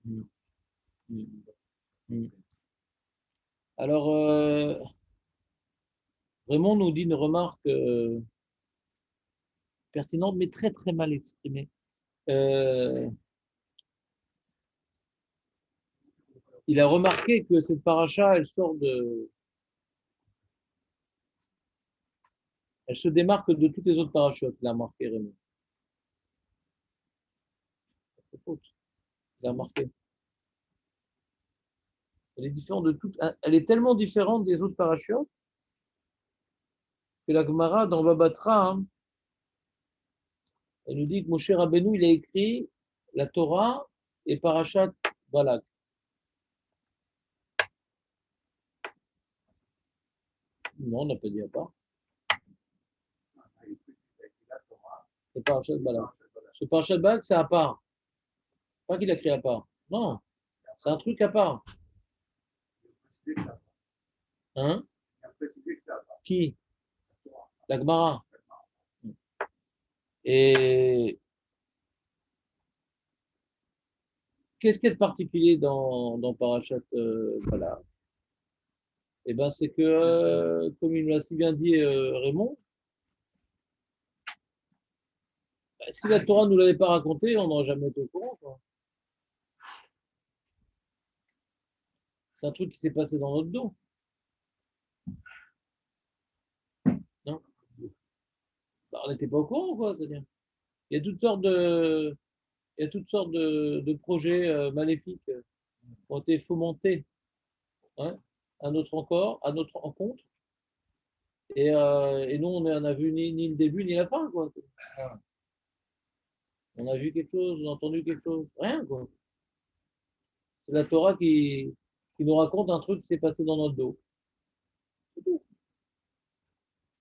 Mm, mm, mm. Alors, Raymond nous dit une remarque pertinente, mais très très mal exprimée. Euh, il a remarqué que cette paracha, elle se démarque de toutes les autres parachutes. Il a remarqué Raymond. C'est faux. Il a remarqué. Elle est différente de toutes. Elle est tellement différente des autres parachutes que la Gemara dans Babatra, hein, elle nous dit que Moshe Rabbeinu, il a écrit la Torah et Parashat Balak. Non, on n'a pas dit à part. C'est Parashat Balak. Ce Parashat Balak, c'est à part. Pas qu'il a écrit à part. Non, c'est un truc à part. Hein? Qui? La Gemara. Et qu'est-ce qui est de particulier dans Parashat Balak? Eh ben, c'est que, comme il l'a si bien dit Raymond, si la Torah ne nous l'avait pas raconté, on n'aurait jamais été au courant, quoi. C'est un truc qui s'est passé dans notre dos. Non? Bah, on n'était pas au courant, quoi. C'est-à-dire, il y a toutes sortes de projets maléfiques qui ont été fomentés, hein, à notre rencontre. Et nous, on n'a vu ni le début ni la fin, quoi. On a vu quelque chose, on a entendu quelque chose. Rien, quoi. C'est la Torah qui nous raconte un truc qui s'est passé dans notre dos. C'est tout.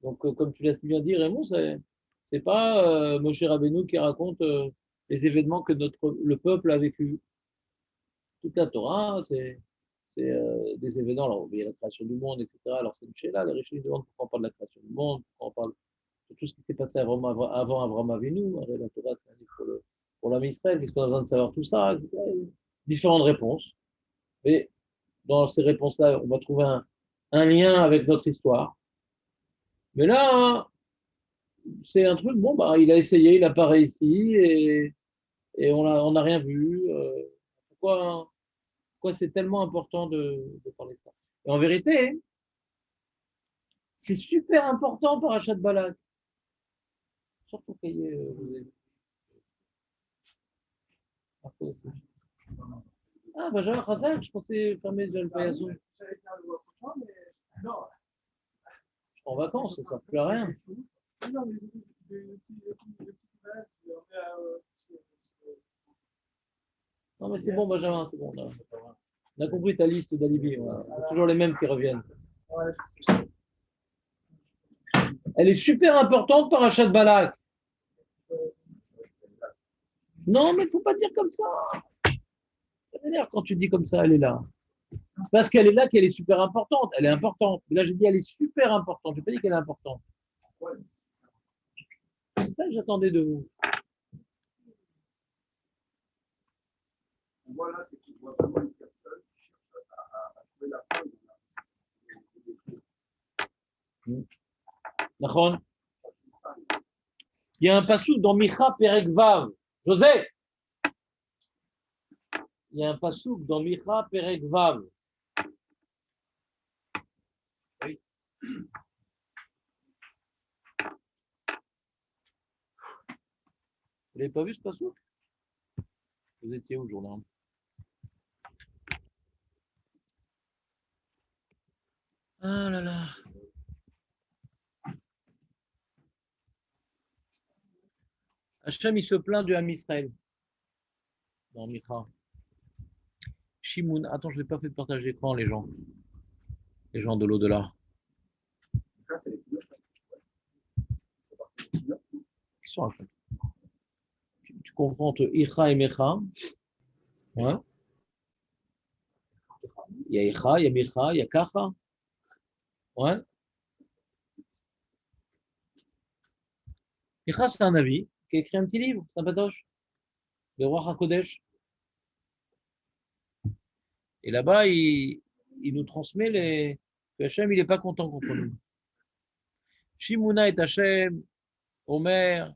Donc, comme tu l'as si bien dit, Raymond, c'est pas Moshe Rabbeinu qui raconte les événements que le peuple a vécu. Toute la Torah, c'est des événements. Alors, il y a la création du monde, etc. Alors, c'est une là, les riches demandent pourquoi on parle de la création du monde, pourquoi on parle de tout ce qui s'est passé avant Abraham Avinu. La Torah, c'est un livre pour l'homme Israël. Qu'est-ce qu'on a besoin de savoir tout ça? Etc. Différentes réponses. Mais dans ces réponses-là, on va trouver un lien avec notre histoire. Mais là, c'est un truc, bon, bah, il a essayé, il n'a pas réussi, et on n'a rien vu. Pourquoi c'est tellement important de parler de ça? Et en vérité, c'est super important par achat de balade. Surtout qu'il y ait Ah, Benjamin Khazak, je pensais fermer déjà le paillasson. Je suis en vacances, ça ne sert plus à rien. Non, mais c'est bon, Benjamin, c'est bon. On a compris ta liste d'alibis. C'est toujours les mêmes qui reviennent. Elle est super importante par achat de balade. Non, mais il ne faut pas dire comme ça. C'est-à-dire, quand tu dis comme ça, elle est là. Parce qu'elle est là, qu'elle est super importante. Elle est importante. Là, j'ai dit, elle est super importante. Je n'ai pas dit qu'elle est importante. C'est ça que j'attendais de vous. Voilà, c'est qu'il voit vraiment une personne qui cherche à trouver la fin. D'accord. Il y a un passage dans Micha Perek Vav. José, il y a un passage dans Micha Perek Vav. Oui. Vous l'avez pas vu ce passage? Vous étiez où, journal? Ah là là. Hachem, il se plaint du Ham Israël. Dans Micha. Shimoun. Attends, je n'ai pas fait de partage d'écran, les gens. Les gens de l'au-delà. Qui sont tu confrontes Icha et Mecha. Ouais. Il y a Icha, il y a Mecha, il y a Kacha. Ouais. Icha, c'est un avis qui a écrit un petit livre, c'est un patoche. Le roi HaKodesh. Et là-bas, il nous transmet que Hachem, il n'est pas content contre nous. Shimuna et Hachem, Omer,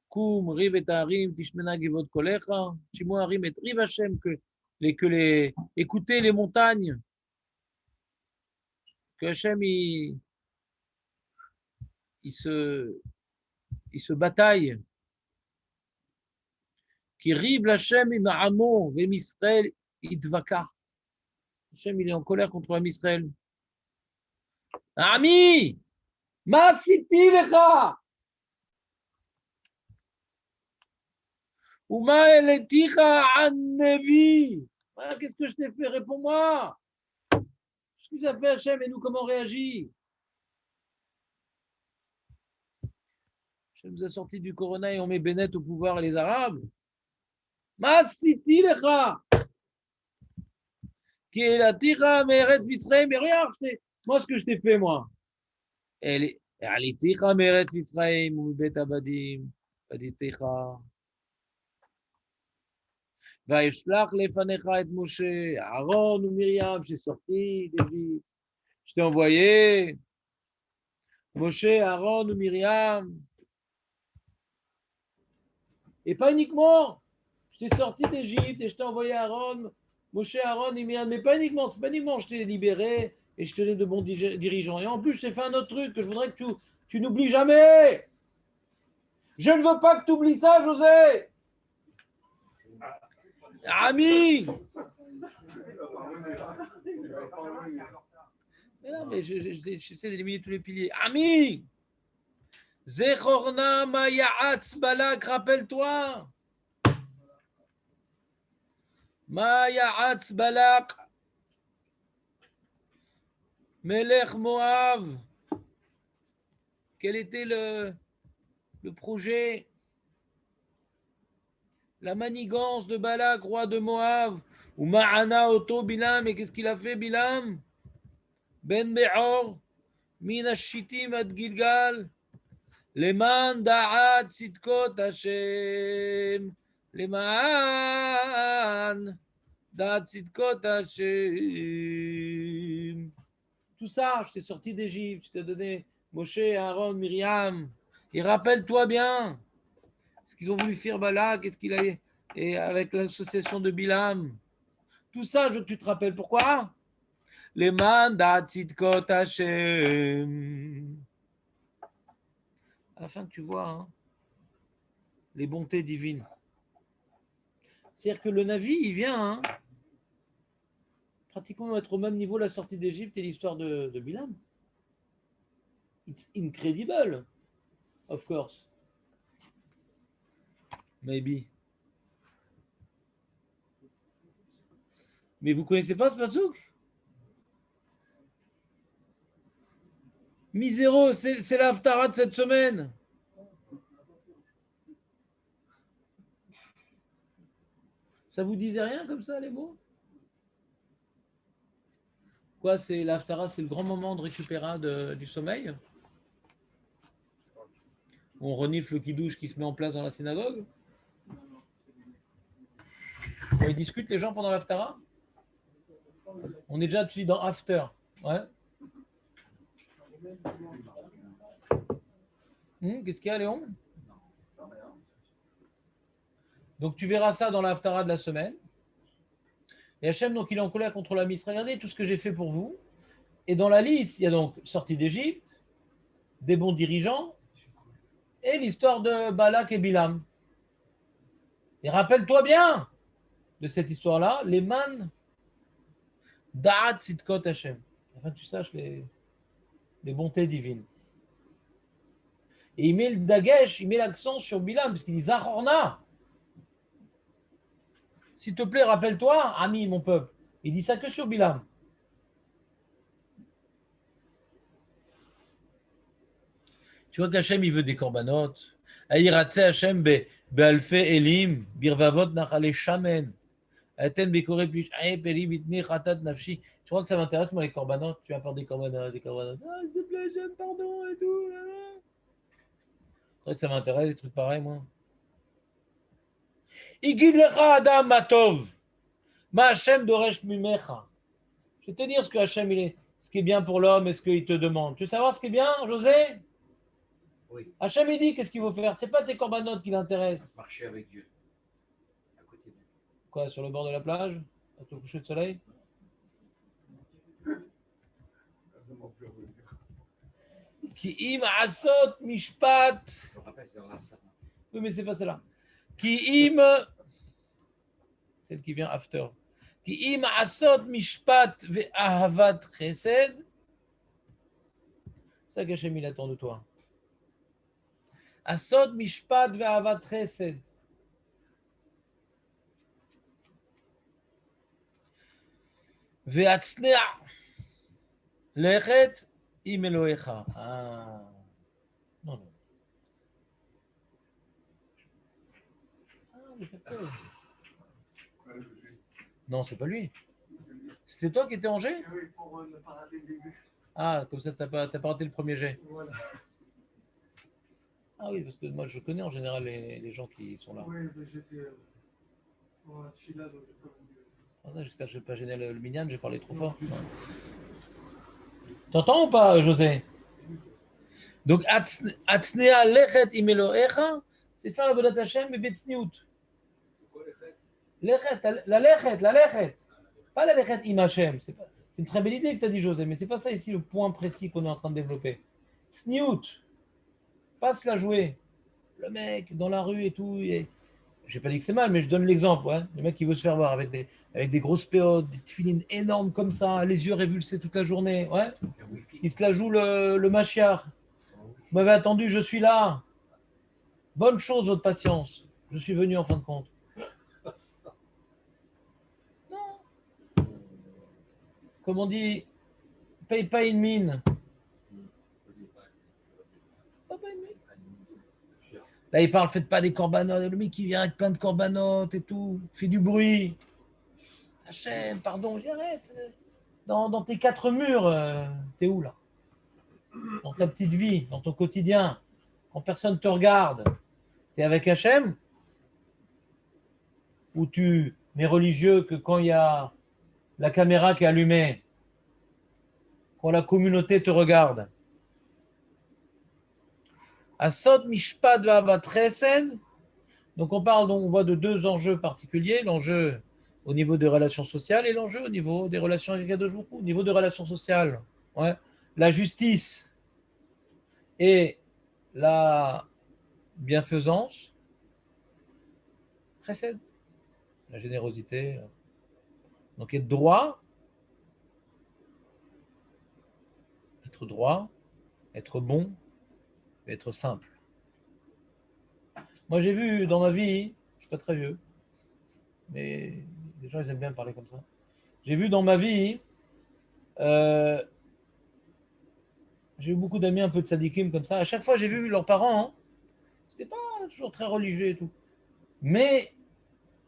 Koum, Riv et Harim, Tishmena Givot Kolecha, Shimon Harim et Riv Hachem, écoutez les montagnes, que Hachem, il se bataille, qui rive Hachem, Ima'amo, Vem Israël, Itvakar. Hachem, il est en colère contre l'âme Israël. Ami, ma city lecha. Uma eleticha an nevi. Qu'est-ce que je t'ai fait? Réponds-moi. Qu'est-ce que ça fait Hachem et nous comment on réagit? Hachem nous a sorti du Corona et on met Bennett au pouvoir et les Arabes. Ma city lecha. Qui est la tira meret Israël. Mais regarde, moi ce que je t'ai fait moi. Elle est tira meret Israël, mon bet abadim, aditecha. Vaishlach lefanecha et Moshe, Aaron ou Myriam, j'ai sorti d'Égypte. Je t'ai envoyé Moshe, Aaron ou Myriam. Et pas uniquement, je t'ai sorti d'Égypte et je t'ai envoyé Aaron, Moshe, Aaron et Myriam. Mais pas uniquement, c'est pas uniquement, je t'ai libéré et je te donne de bons dirigeants. Et en plus, je t'ai fait un autre truc que je voudrais que tu n'oublies jamais. Je ne veux pas que tu oublies ça, José. Ami. Mais non, mais j'essaie d'éliminer tous les piliers. Ami. Zechorna Maya'atz Balak, rappelle-toi. Maya'atz Balak. Melech Moav. Quel était le projet? La manigance de Balak, roi de Moab, ou Ma'ana Oto Bilam, et qu'est-ce qu'il a fait Bilam? Ben Be'or, Min Ashitim ad Gilgal, Leman Da'at Sitkot Hashem, Leman Da'at Sitkot Hashem. Tout ça, je t'ai sorti d'Égypte, je t'ai donné Moshe, Aaron, Myriam, et rappelle-toi bien ce qu'ils ont voulu faire Balak, qu'est-ce qu'il a et avec l'association de Bilam. Tout ça, je veux que tu te rappelles. Pourquoi? Les mandats tzidkot Hashem. Afin que tu vois hein, les bontés divines. C'est-à-dire que le Navi, il vient hein, pratiquement être au même niveau la sortie d'Égypte et l'histoire de Bilam. It's incredible, of course. Maybe. Mais vous connaissez pas ce pasouk? Miséreux, c'est la Haftara de cette semaine. Ça vous disait rien comme ça, les mots? Quoi, c'est l'Haftara, c'est le grand moment de récupéra du sommeil? On renifle le kidouche qui se met en place dans la synagogue? Ils discutent les gens pendant l'Haftara? On est déjà dans After. Ouais. Qu'est-ce qu'il y a, Léon? Donc tu verras ça dans l'Haftara de la semaine. Et Hachem, donc il est en colère contre la Misra. Regardez tout ce que j'ai fait pour vous. Et dans la liste, il y a donc sortie d'Égypte, des bons dirigeants, et l'histoire de Balak et Bilam. Et rappelle-toi bien de cette histoire-là, les man da'at sitkot Hachem. Afin que tu saches les bontés divines. Et il met le dagesh, il met l'accent sur Bilam, parce qu'il dit Zachorna. S'il te plaît, rappelle-toi, ami, mon peuple. Il dit ça que sur Bilam. Tu vois qu'Hachem, il veut des corbanotes. Aïratse Hachem be'alfe elim, birvavot nachale shamen. Aten bekore plus, peri bitni khatat nafshi. Tu vois que ça m'intéresse, moi, les corbanotes. Tu vas faire des corbanotes, des corbanotes. Ah, s'il te plaît, Hachem, pardon, et tout. Tu vois que ça m'intéresse, des trucs pareils, moi. Igid lecha adam matov. Ma Hachem doresh mimecha. Je vais te dire ce que Hachem, ce qui est bien pour l'homme et ce qu'il te demande. Tu veux savoir ce qui est bien, José? Oui. Hachem, il dit qu'est-ce qu'il faut faire. C'est pas tes corbanotes qui l'intéressent. Marcher avec Dieu. À côté de Dieu. Quoi, sur le bord de la plage? À ton coucher de soleil? Ki im asot mishpat. Je me rappelle, c'est dans la salle. Oui, mais c'est pas celle-là. Ki im, celle qui vient after. Ki im asot mishpat ve ahavat chesed. C'est ça qu'Hachem il attend de toi. Asot mishpat ve ahavat chesed. Ve atzne'a lechet im Elohecha. Ah. Non, non. Ah, le capteur. Non, c'est pas lui. C'était toi qui étais en G? Oui, pour ne pas rater le début. Ah, comme ça, t'as pas raté le premier jet. Voilà. Ah oui, parce que moi, je connais en général les gens qui sont là. Oui, mais j'étais en fila, donc j'ai pas voulu. Ah, ça, j'espère que je ne vais pas gêner le minyan, j'ai parlé trop fort. T'entends ou pas, José? Donc, Atznea lechet im Elohecha, c'est faire la Vodat Hashem, mais betsniout. Lechet, la lechet. Pas la lechet im Hashem. C'est une très belle idée que tu as dit, José, mais c'est pas ça ici le point précis qu'on est en train de développer. Sniout. Pas se la jouer. Le mec, dans la rue et tout, je n'ai pas dit que c'est mal, mais je donne l'exemple. Ouais. Le mec qui veut se faire voir avec des grosses péotes, des tefilines énormes comme ça, les yeux révulsés toute la journée. Ouais. Il se la joue le machiar. Vous m'avez attendu, je suis là. Bonne chose, votre patience. Je suis venu en fin de compte. Non. Comme on dit, paye pas une mine. Pas une mine. Là, il parle, faites pas des corbanotes. Le mec qui vient avec plein de corbanotes et tout, fait du bruit. Hachem, pardon, j'arrête. Dans tes quatre murs, t'es où là? Dans ta petite vie, dans ton quotidien, quand personne te regarde, t'es avec Hachem? Ou tu n'es religieux que quand il y a la caméra qui est allumée, quand la communauté te regarde? Asot mishpat v'avat chesed. Donc on voit de deux enjeux particuliers, l'enjeu au niveau des relations sociales et l'enjeu au niveau des relations avec Kadosh Baruch Hu. Au niveau des relations sociales, ouais, la justice et la bienfaisance précèdent la générosité. Donc être droit, être bon, être simple. Moi j'ai vu dans ma vie, je ne suis pas très vieux, mais les gens ils aiment bien parler comme ça. J'ai vu dans ma vie, j'ai eu beaucoup d'amis un peu de sadikim comme ça. À chaque fois j'ai vu leurs parents, c'était pas toujours très religieux et tout. Mais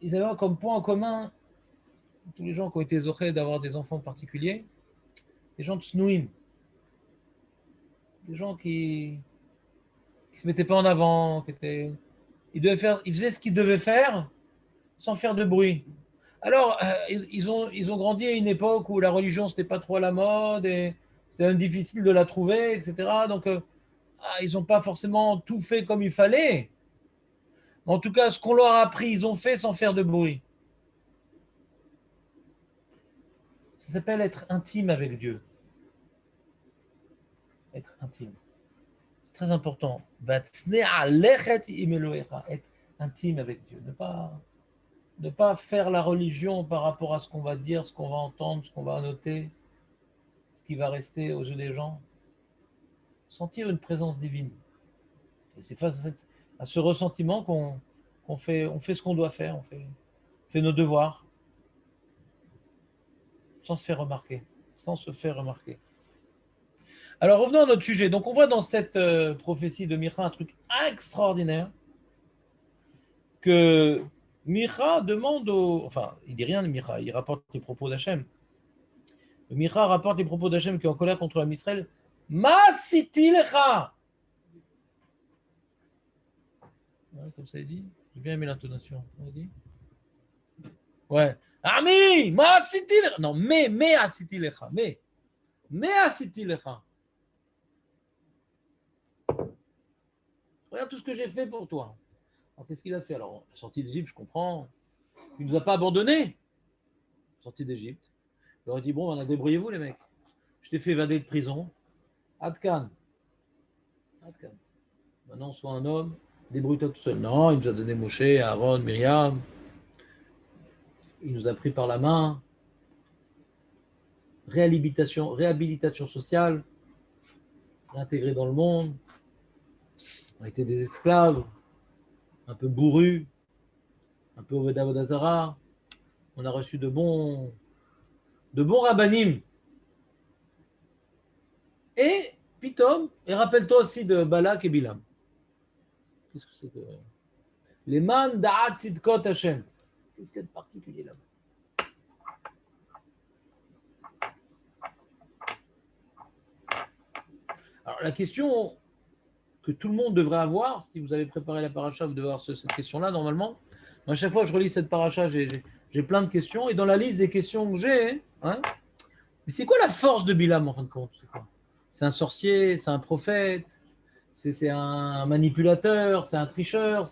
ils avaient comme point en commun, tous les gens qui ont été zochés d'avoir des enfants particuliers, des gens de snouim, des gens qui se mettaient pas en avant, ils faisaient ce qu'ils devaient faire sans faire de bruit. Alors, ils ont grandi à une époque où la religion, c'était pas trop à la mode et c'était même difficile de la trouver, etc. Donc, ils n'ont pas forcément tout fait comme il fallait. En tout cas, ce qu'on leur a appris, ils ont fait sans faire de bruit. Ça s'appelle être intime avec Dieu. Être intime. C'est très important. Être intime avec Dieu. Ne pas faire la religion par rapport à ce qu'on va dire, ce qu'on va entendre, ce qu'on va noter, ce qui va rester aux yeux des gens. Sentir une présence divine. Et c'est face à ce ressentiment qu'on fait ce qu'on doit faire, on fait nos devoirs, sans se faire remarquer. Alors revenons à notre sujet. Donc on voit dans cette prophétie de Micha un truc extraordinaire, que Micha demande enfin, il dit rien de Micha, il rapporte les propos d'Hachem. Micha rapporte les propos d'Hachem qui est en colère contre l'homme Israël. Ma siti lecha. Ouais, comme ça il dit. J'ai bien aimé l'intonation. Il dit. Ouais. Ami, ma asiti lecha. Non, mais asiti lecha. Mais asiti lecha. Regarde tout ce que j'ai fait pour toi. Alors, qu'est-ce qu'il a fait? Alors, la sortie d'Égypte, je comprends. Il ne nous a pas abandonnés. Sortie d'Égypte. Il leur a dit, bon, on a débrouillez-vous, les mecs. Je t'ai fait évader de prison. Adkan. Adkan. Maintenant, sois un homme. Débrouille-toi tout seul. Non, il nous a donné Moshe, Aaron, Myriam. Il nous a pris par la main. Réhabilitation sociale. Réintégré dans le monde. On a été des esclaves. Un peu bourrus. Un peu Oveda Vodazara. On a reçu de bons rabbinim. Et Pitom, et rappelle-toi aussi de Balak et Bilam. Qu'est-ce que c'est que. Les man da'at tzidkot Hashem. Qu'est-ce qu'il y a de particulier là-bas? Alors la question que tout le monde devrait avoir, si vous avez préparé la paracha, vous devez avoir cette question-là normalement. Moi, à chaque fois que je relis cette paracha, j'ai plein de questions. Et dans la liste des questions que j'ai, hein, mais c'est quoi la force de Bilam en fin de compte? C'est un sorcier, c'est un prophète, c'est un manipulateur, c'est un tricheur,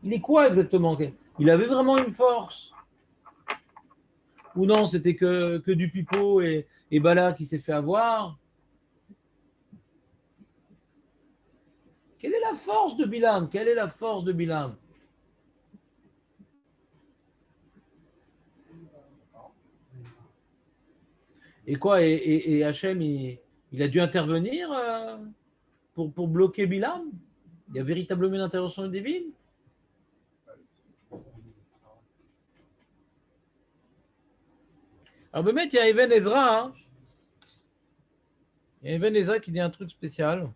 il est quoi exactement? Il avait vraiment une force? Ou non, c'était que du pipeau et Bala qui s'est fait avoir? Quelle est la force de Bilam? Quelle est la force de Bilam? Et quoi? Et Hachem, il a dû intervenir pour bloquer Bilam? Il y a véritablement une intervention divine? Alors, Bémet, il y a Even Ezra. Hein. Il y a Even Ezra qui dit un truc spécial.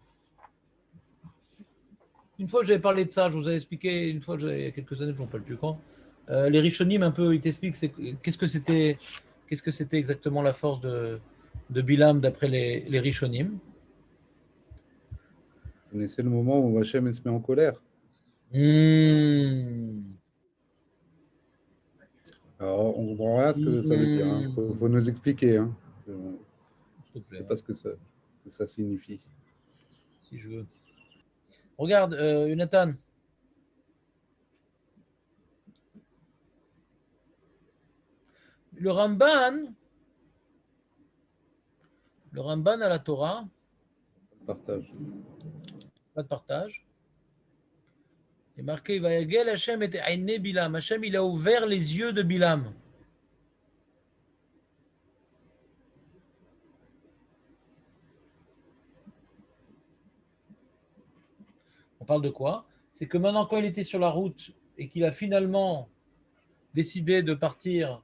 Une fois, j'avais parlé de ça, je vous avais expliqué, une fois, il y a quelques années, je ne me rappelle plus quand. Les Rishonim, un peu, ils t'expliquent qu'est-ce que c'était exactement la force de Bilam d'après les Rishonim. Vous connaissez le moment où Hachem se met en colère? Alors, on comprend rien ce que ça veut dire. Il faut nous expliquer. Hein. Je ne sais pas ce que ça signifie. Si je veux. Regarde, Jonathan. Le Ramban à la Torah. Partage. Pas de partage. Il est marqué, Vayagel Hashem était Aïné Bilam. Hashem, il a ouvert les yeux de Bilam. On parle de quoi? C'est que maintenant, quand il était sur la route et qu'il a finalement décidé de partir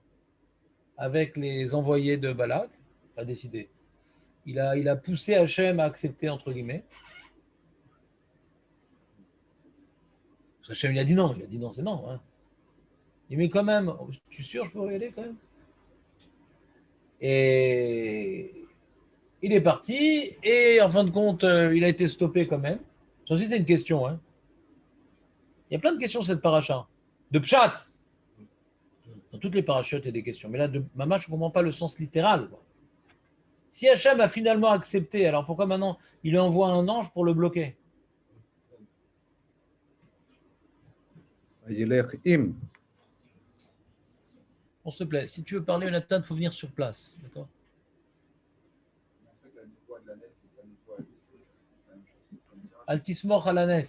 avec les envoyés de Balak, enfin décidé, il a poussé Hachem à accepter, entre guillemets. Hachem, il a dit non, c'est non. Hein. Il dit, mais quand même, tu es sûr, je peux y aller quand même? Et il est parti, et en fin de compte, il a été stoppé quand même. Ça aussi, c'est une question. Hein. Il y a plein de questions cette paracha. De Pshat. Dans toutes les parachutes, il y a des questions. Mais là, de Mama, je ne comprends pas le sens littéral. Si Hachem a finalement accepté, alors pourquoi maintenant il envoie un ange pour le bloquer? Im. On se plaît. Si tu veux parler, Jonathan, il faut venir sur place. D'accord? Altismor Alanes.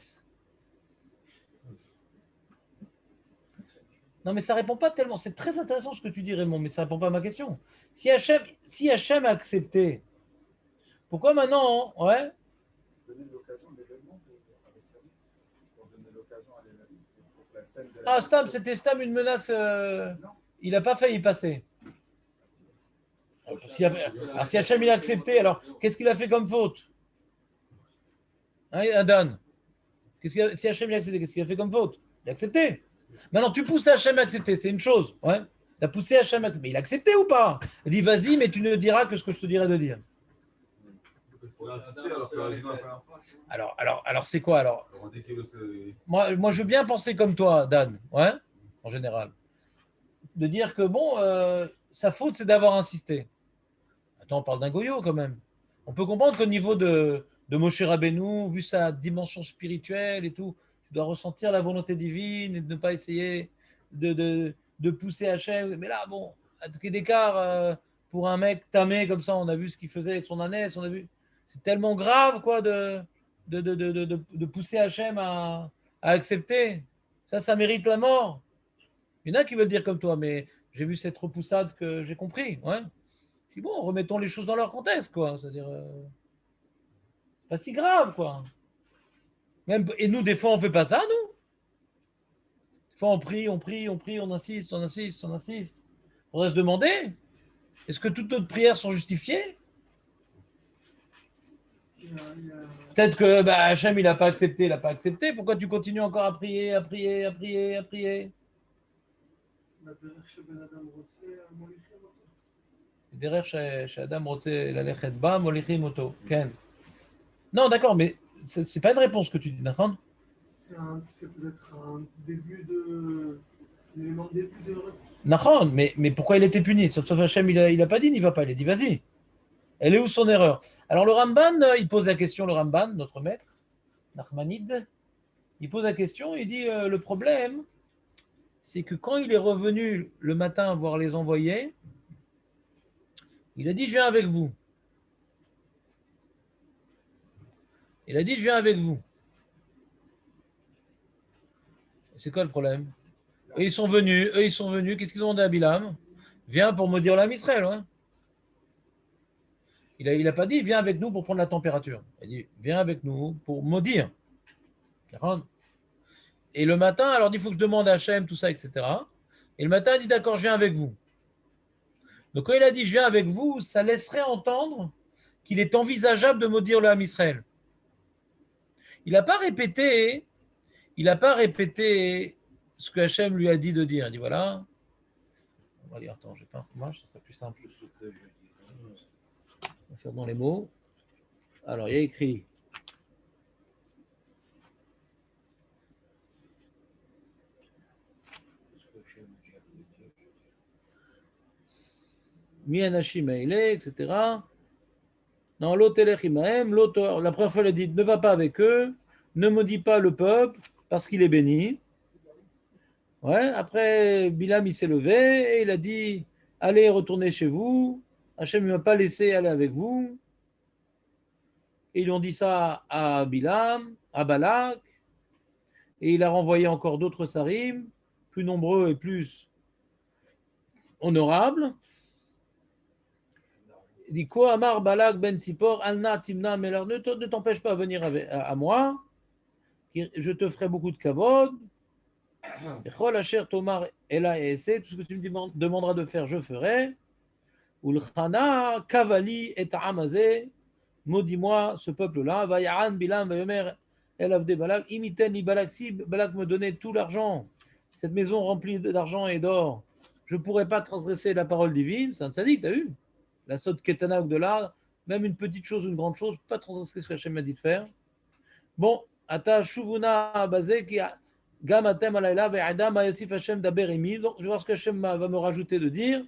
Non, mais ça ne répond pas tellement. C'est très intéressant ce que tu dis, Raymond, mais ça ne répond pas à ma question. Si Hachem a accepté, pourquoi maintenant, ouais? Ah, Stam, c'était Stam une menace. Il n'a pas failli y passer. Alors, si Hachem il a accepté, alors qu'est-ce qu'il a fait comme faute? Hein, Adan? Si Hachem il a accepté, qu'est-ce qu'il a fait comme faute? Il a accepté. Maintenant, tu pousses Hachem à accepter, c'est une chose. Ouais. Tu as poussé Hachem à accepter. Mais il a accepté ou pas? Il dit, vas-y, mais tu ne diras que ce que je te dirai de dire. Alors c'est quoi alors? Moi, je veux bien penser comme toi, Dan, ouais, en général. de dire que bon, sa faute, c'est d'avoir insisté. Attends, on parle d'un goyot quand même. On peut comprendre qu'au niveau de Moshe Rabbeinu, vu sa dimension spirituelle et tout, tu dois ressentir la volonté divine et de ne pas essayer de pousser Hachem. Mais là, bon, à d'écart, pour un mec tamé comme ça, on a vu ce qu'il faisait avec son ânesse, on a vu. C'est tellement grave, quoi, de pousser Hachem à accepter. Ça mérite la mort. Il y en a qui veulent dire comme toi, mais j'ai vu cette repoussade que j'ai compris. Ouais. Puis bon, remettons les choses dans leur contexte, quoi. C'est-à-dire, pas si grave, quoi. Même, et nous, des fois, on fait pas ça, nous. Des fois, on prie, on insiste, on insiste, on insiste. On faudrait se demander, est-ce que toutes nos prières sont justifiées? Peut-être que bah, Hachem, il n'a pas accepté, il n'a pas accepté. Pourquoi tu continues encore à prier, à prier, à prier, à prier? Derrière chez Adam רוצה ללכת בה, מוליכים אותו. כן. Non, d'accord, mais c'est pas une réponse que tu dis, d'accord? C'est peut-être un début de. Un élément de début de. D'accord, mais pourquoi il était puni? Sauf Hachem, il a pas dit n'y va pas, il a dit vas-y. Elle est où son erreur? Alors le Ramban, il pose la question, le Ramban, notre maître, Nachmanide, il pose la question, il dit le problème, c'est que quand il est revenu le matin voir les envoyés, il a dit je viens avec vous. Il a dit je viens avec vous. C'est quoi le problème? Eux, ils sont venus, qu'est-ce qu'ils ont dit à Bilam? Viens pour maudire l'âme Israël. Ouais. Il a pas dit viens avec nous pour prendre la température. Il a dit viens avec nous pour maudire. Et le matin, alors il faut que je demande à Hachem, tout ça, etc. Et le matin, il dit d'accord, je viens avec vous. Donc quand il a dit je viens avec vous, ça laisserait entendre qu'il est envisageable de maudire l'âme Israël. Il n'a pas répété ce que Hachem lui a dit de dire. Il dit voilà. On va dire, attends, je n'ai pas un fromage, ça serait plus simple. On va faire dans les mots. Alors, il y a écrit Mi anashim haile, etc. Non, l'autelech imahem, la première fois, il a dit ne va pas avec eux, ne maudis pas le peuple parce qu'il est béni. Ouais, après, Bilam, il s'est levé et il a dit allez, retournez chez vous. Hachem ne m'a pas laissé aller avec vous. Et ils ont dit ça à Bilam, à Balak, et il a renvoyé encore d'autres sarim, plus nombreux et plus honorables. Il dit quoi, Amar Balak ben Sipor, Alna Timna Melar, ne t'empêche pas à venir à moi, je te ferai beaucoup de kavod. Tout ce que tu me demanderas de faire, je ferai. Ulchana Kavali et Amazé, maudis-moi ce peuple-là. Vayaran Bilam Vayomer El Avde Balak, imiten li Balak, si Balak me donnait tout l'argent, cette maison remplie d'argent et d'or, je ne pourrais pas transgresser la parole divine. C'est un tzaddik, t'as vu? La saute ketana de là, même une petite chose ou une grande chose, pas transgresser ce que Hachem m'a dit de faire. Bon, ata shuvuna bazé qui a gam atem alayla ve'adam ayasif Hachem daber imi. Donc, je vais voir ce que Hachem va me rajouter de dire.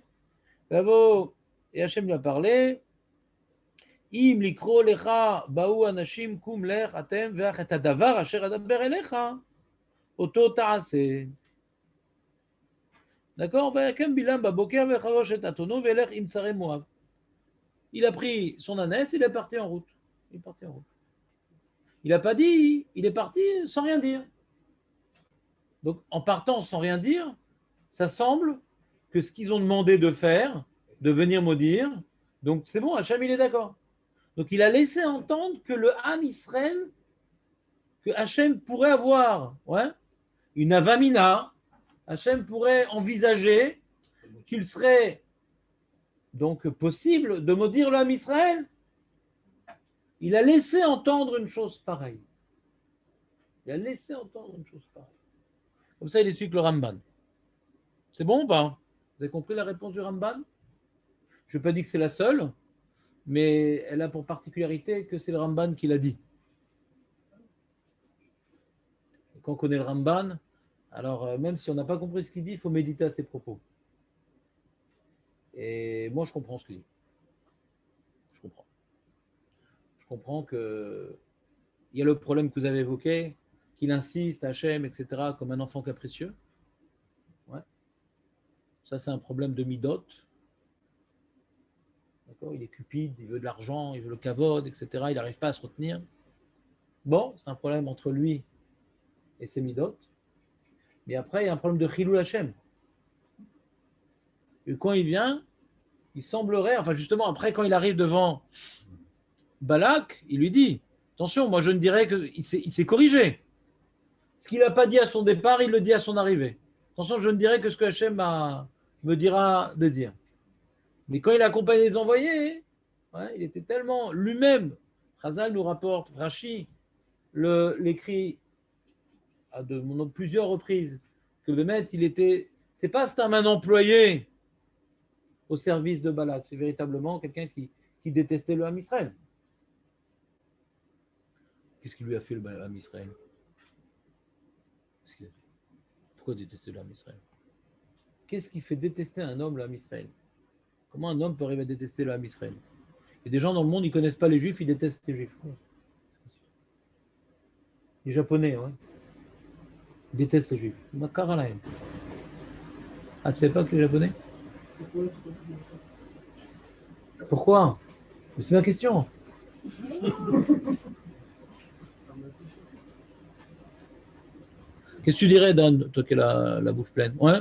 Et Hachem lui a parlé. Im likro lecha baou anashim kum lech atem ve'ach et hadavar asher adaber elecha oto ta'aseh. D'accord? Comme Bilam baboker ve'chavosh et atono ve'elech im tsare Moab. Il a pris son ânesse, il est parti en route. Il n'a pas dit, il est parti sans rien dire. Donc, en partant sans rien dire, ça semble que ce qu'ils ont demandé de faire, de venir maudire, donc c'est bon, Hachem, il est d'accord. Donc, il a laissé entendre que le Ham Israël, que Hachem pourrait avoir une avamina, Hachem pourrait envisager qu'il serait donc possible de maudire le Ham Israël. Il a laissé entendre une chose pareille. Comme ça, il explique le Ramban. C'est bon ou pas? Vous avez compris la réponse du Ramban? Je n'ai pas dit que c'est la seule, mais elle a pour particularité que c'est le Ramban qui l'a dit. Et quand on connaît le Ramban, alors même si on n'a pas compris ce qu'il dit, il faut méditer à ses propos. Et moi, je comprends ce qu'il dit. Je comprends. Je comprends qu'il y a le problème que vous avez évoqué, qu'il insiste, Hachem, etc., comme un enfant capricieux. Ouais. Ça, c'est un problème de midot. D'accord, il est cupide, il veut de l'argent, il veut le kavod, etc. Il n'arrive pas à se retenir. Bon, c'est un problème entre lui et ses midot. Mais après, il y a un problème de chilou Hachem. Et quand il vient, il semblerait, enfin justement, après, quand il arrive devant Balak, il lui dit, attention, moi je ne dirais qu'il s'est corrigé. Ce qu'il n'a pas dit à son départ, il le dit à son arrivée. Attention, je ne dirais que ce que Hachem me dira de dire. Mais quand il accompagne les envoyés, ouais, il était tellement lui-même, Chazal nous rapporte, Rashi l'écrit à plusieurs reprises, que Bémet, il était, c'est pas un employé au service de Balak, c'est véritablement quelqu'un qui détestait le Ham Israël. Qu'est-ce qu'il lui a fait le Ham Israël? Pourquoi détester le Ham Israël? Qu'est-ce qui fait détester un homme le Ham Israël? Comment un homme peut arriver à détester le Ham Israël? Il y a des gens dans le monde, ils ne connaissent pas les Juifs, ils détestent les Juifs. Les Japonais, ouais. Ils détestent les Juifs. Ah, tu sais pas que les Japonais? Pourquoi? Mais c'est ma question. Qu'est-ce que tu dirais, Dan, toi qui as la bouche pleine? Ouais.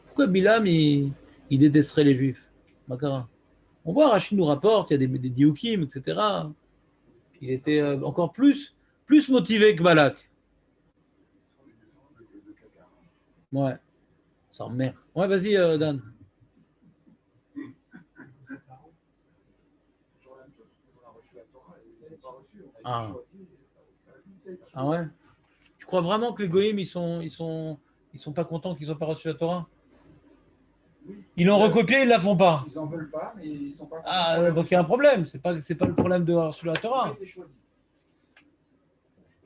Pourquoi Bilam, il détesterait les Juifs? Makara. On voit, Rachid nous rapporte, il y a des dioukim, etc. Il était encore plus motivé que Balak. Ouais. Ça emmerde. Ouais, vas-y, Dan. Ah. Ah ouais? Tu crois vraiment que les goïms, ils sont pas contents qu'ils n'ont pas reçu la Torah? Ils l'ont recopié, ils ne la font pas. Ils n'en veulent pas, mais ils ne sont pas contents. Ah, donc il y a un problème. C'est pas le problème de avoir reçu la Torah. Je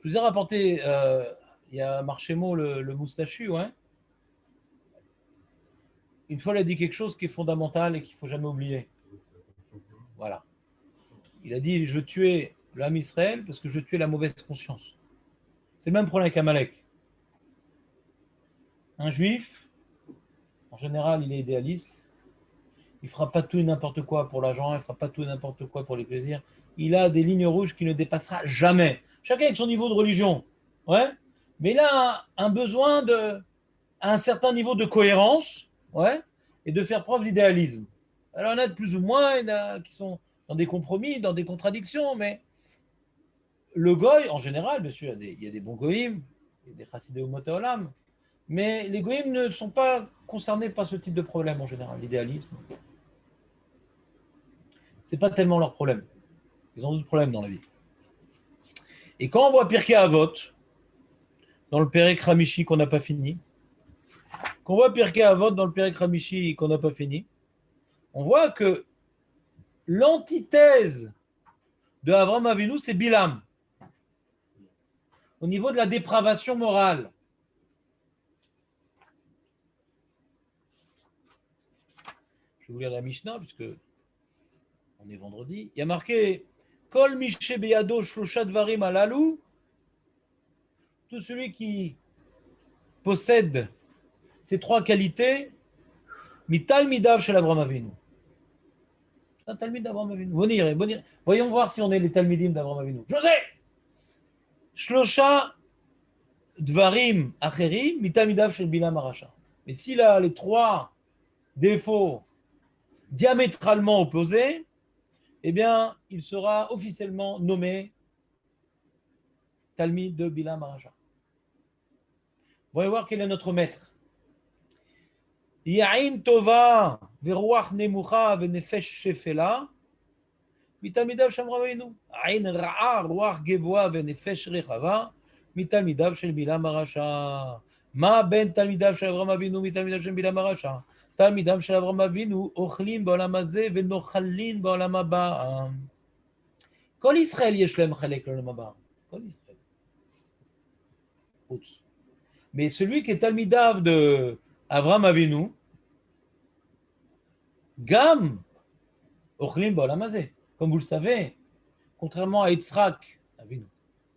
vous ai rapporté, il y a Marchémo, le moustachu, ouais. Une fois, il a dit quelque chose qui est fondamental et qu'il ne faut jamais oublier. Voilà. Il a dit, je tuais l'âme Israël parce que je tuais la mauvaise conscience. C'est le même problème avec Amalek. Un juif, en général, il est idéaliste. Il ne fera pas tout et n'importe quoi pour l'argent, il ne fera pas tout et n'importe quoi pour les plaisirs. Il a des lignes rouges qu'il ne dépassera jamais. Chacun avec son niveau de religion. Ouais. Mais il a un besoin à un certain niveau de cohérence, ouais, et de faire preuve d'idéalisme. Alors, il y en a de plus ou moins, il y en a qui sont dans des compromis, dans des contradictions, mais le goy, en général, bien sûr, il y a des bons goïms, il y a des chassidés ou olam, mais les goïms ne sont pas concernés par ce type de problème en général, l'idéalisme. Ce n'est pas tellement leur problème. Ils ont d'autres problèmes dans la vie. Et quand on voit Pirkei Avot, dans le Perek Ramishi qu'on n'a pas fini, quand on voit Pirkei Avot dans le Perek Ramishi qu'on n'a pas fini, on voit que l'antithèse de Avram Avinu, c'est Bilam. Au niveau de la dépravation morale. Je vais vous lire la Mishnah, puisque on est vendredi. Il y a marqué Kol Mishe Beyado Shlosha Dvarim Alalu. Tout celui qui possède ces trois qualités, Mital Midav Shel Avram Avinu. C'est un Talmid d'Avram Avinu. Voyons voir si on est les Talmidim d'Avram Avinu. José Shlosha Dvarim Acherim, Mital Midav Shel Bilam Arasha. Mais s'il a les trois défauts diamétralement opposés, eh bien, il sera officiellement nommé Talmid de Bilam Arasha. Voyons voir quel est notre maître. Ya'in tova veruach nemucha venefesh shefela mitamidav shel Avram Avinu. Ain ra'a ruach gevoa venefesh rechava mitamidav shel Bilam Arasha. Ma ben talmidav shel Avram Avinu mitamidav shel Bilam Arasha. תלמידם של אברהם אבינו אוכלים בעולם הזה ונוחלים בעולם הבא. כל ישראל יש להם חלק לעולם הבא. כל ישראל. Mais celui qui est talmidav de Avram Avinu, Gam, Ochlim Ba'olam Hazeh. Comme vous le savez, contrairement à Yitzhak Avinu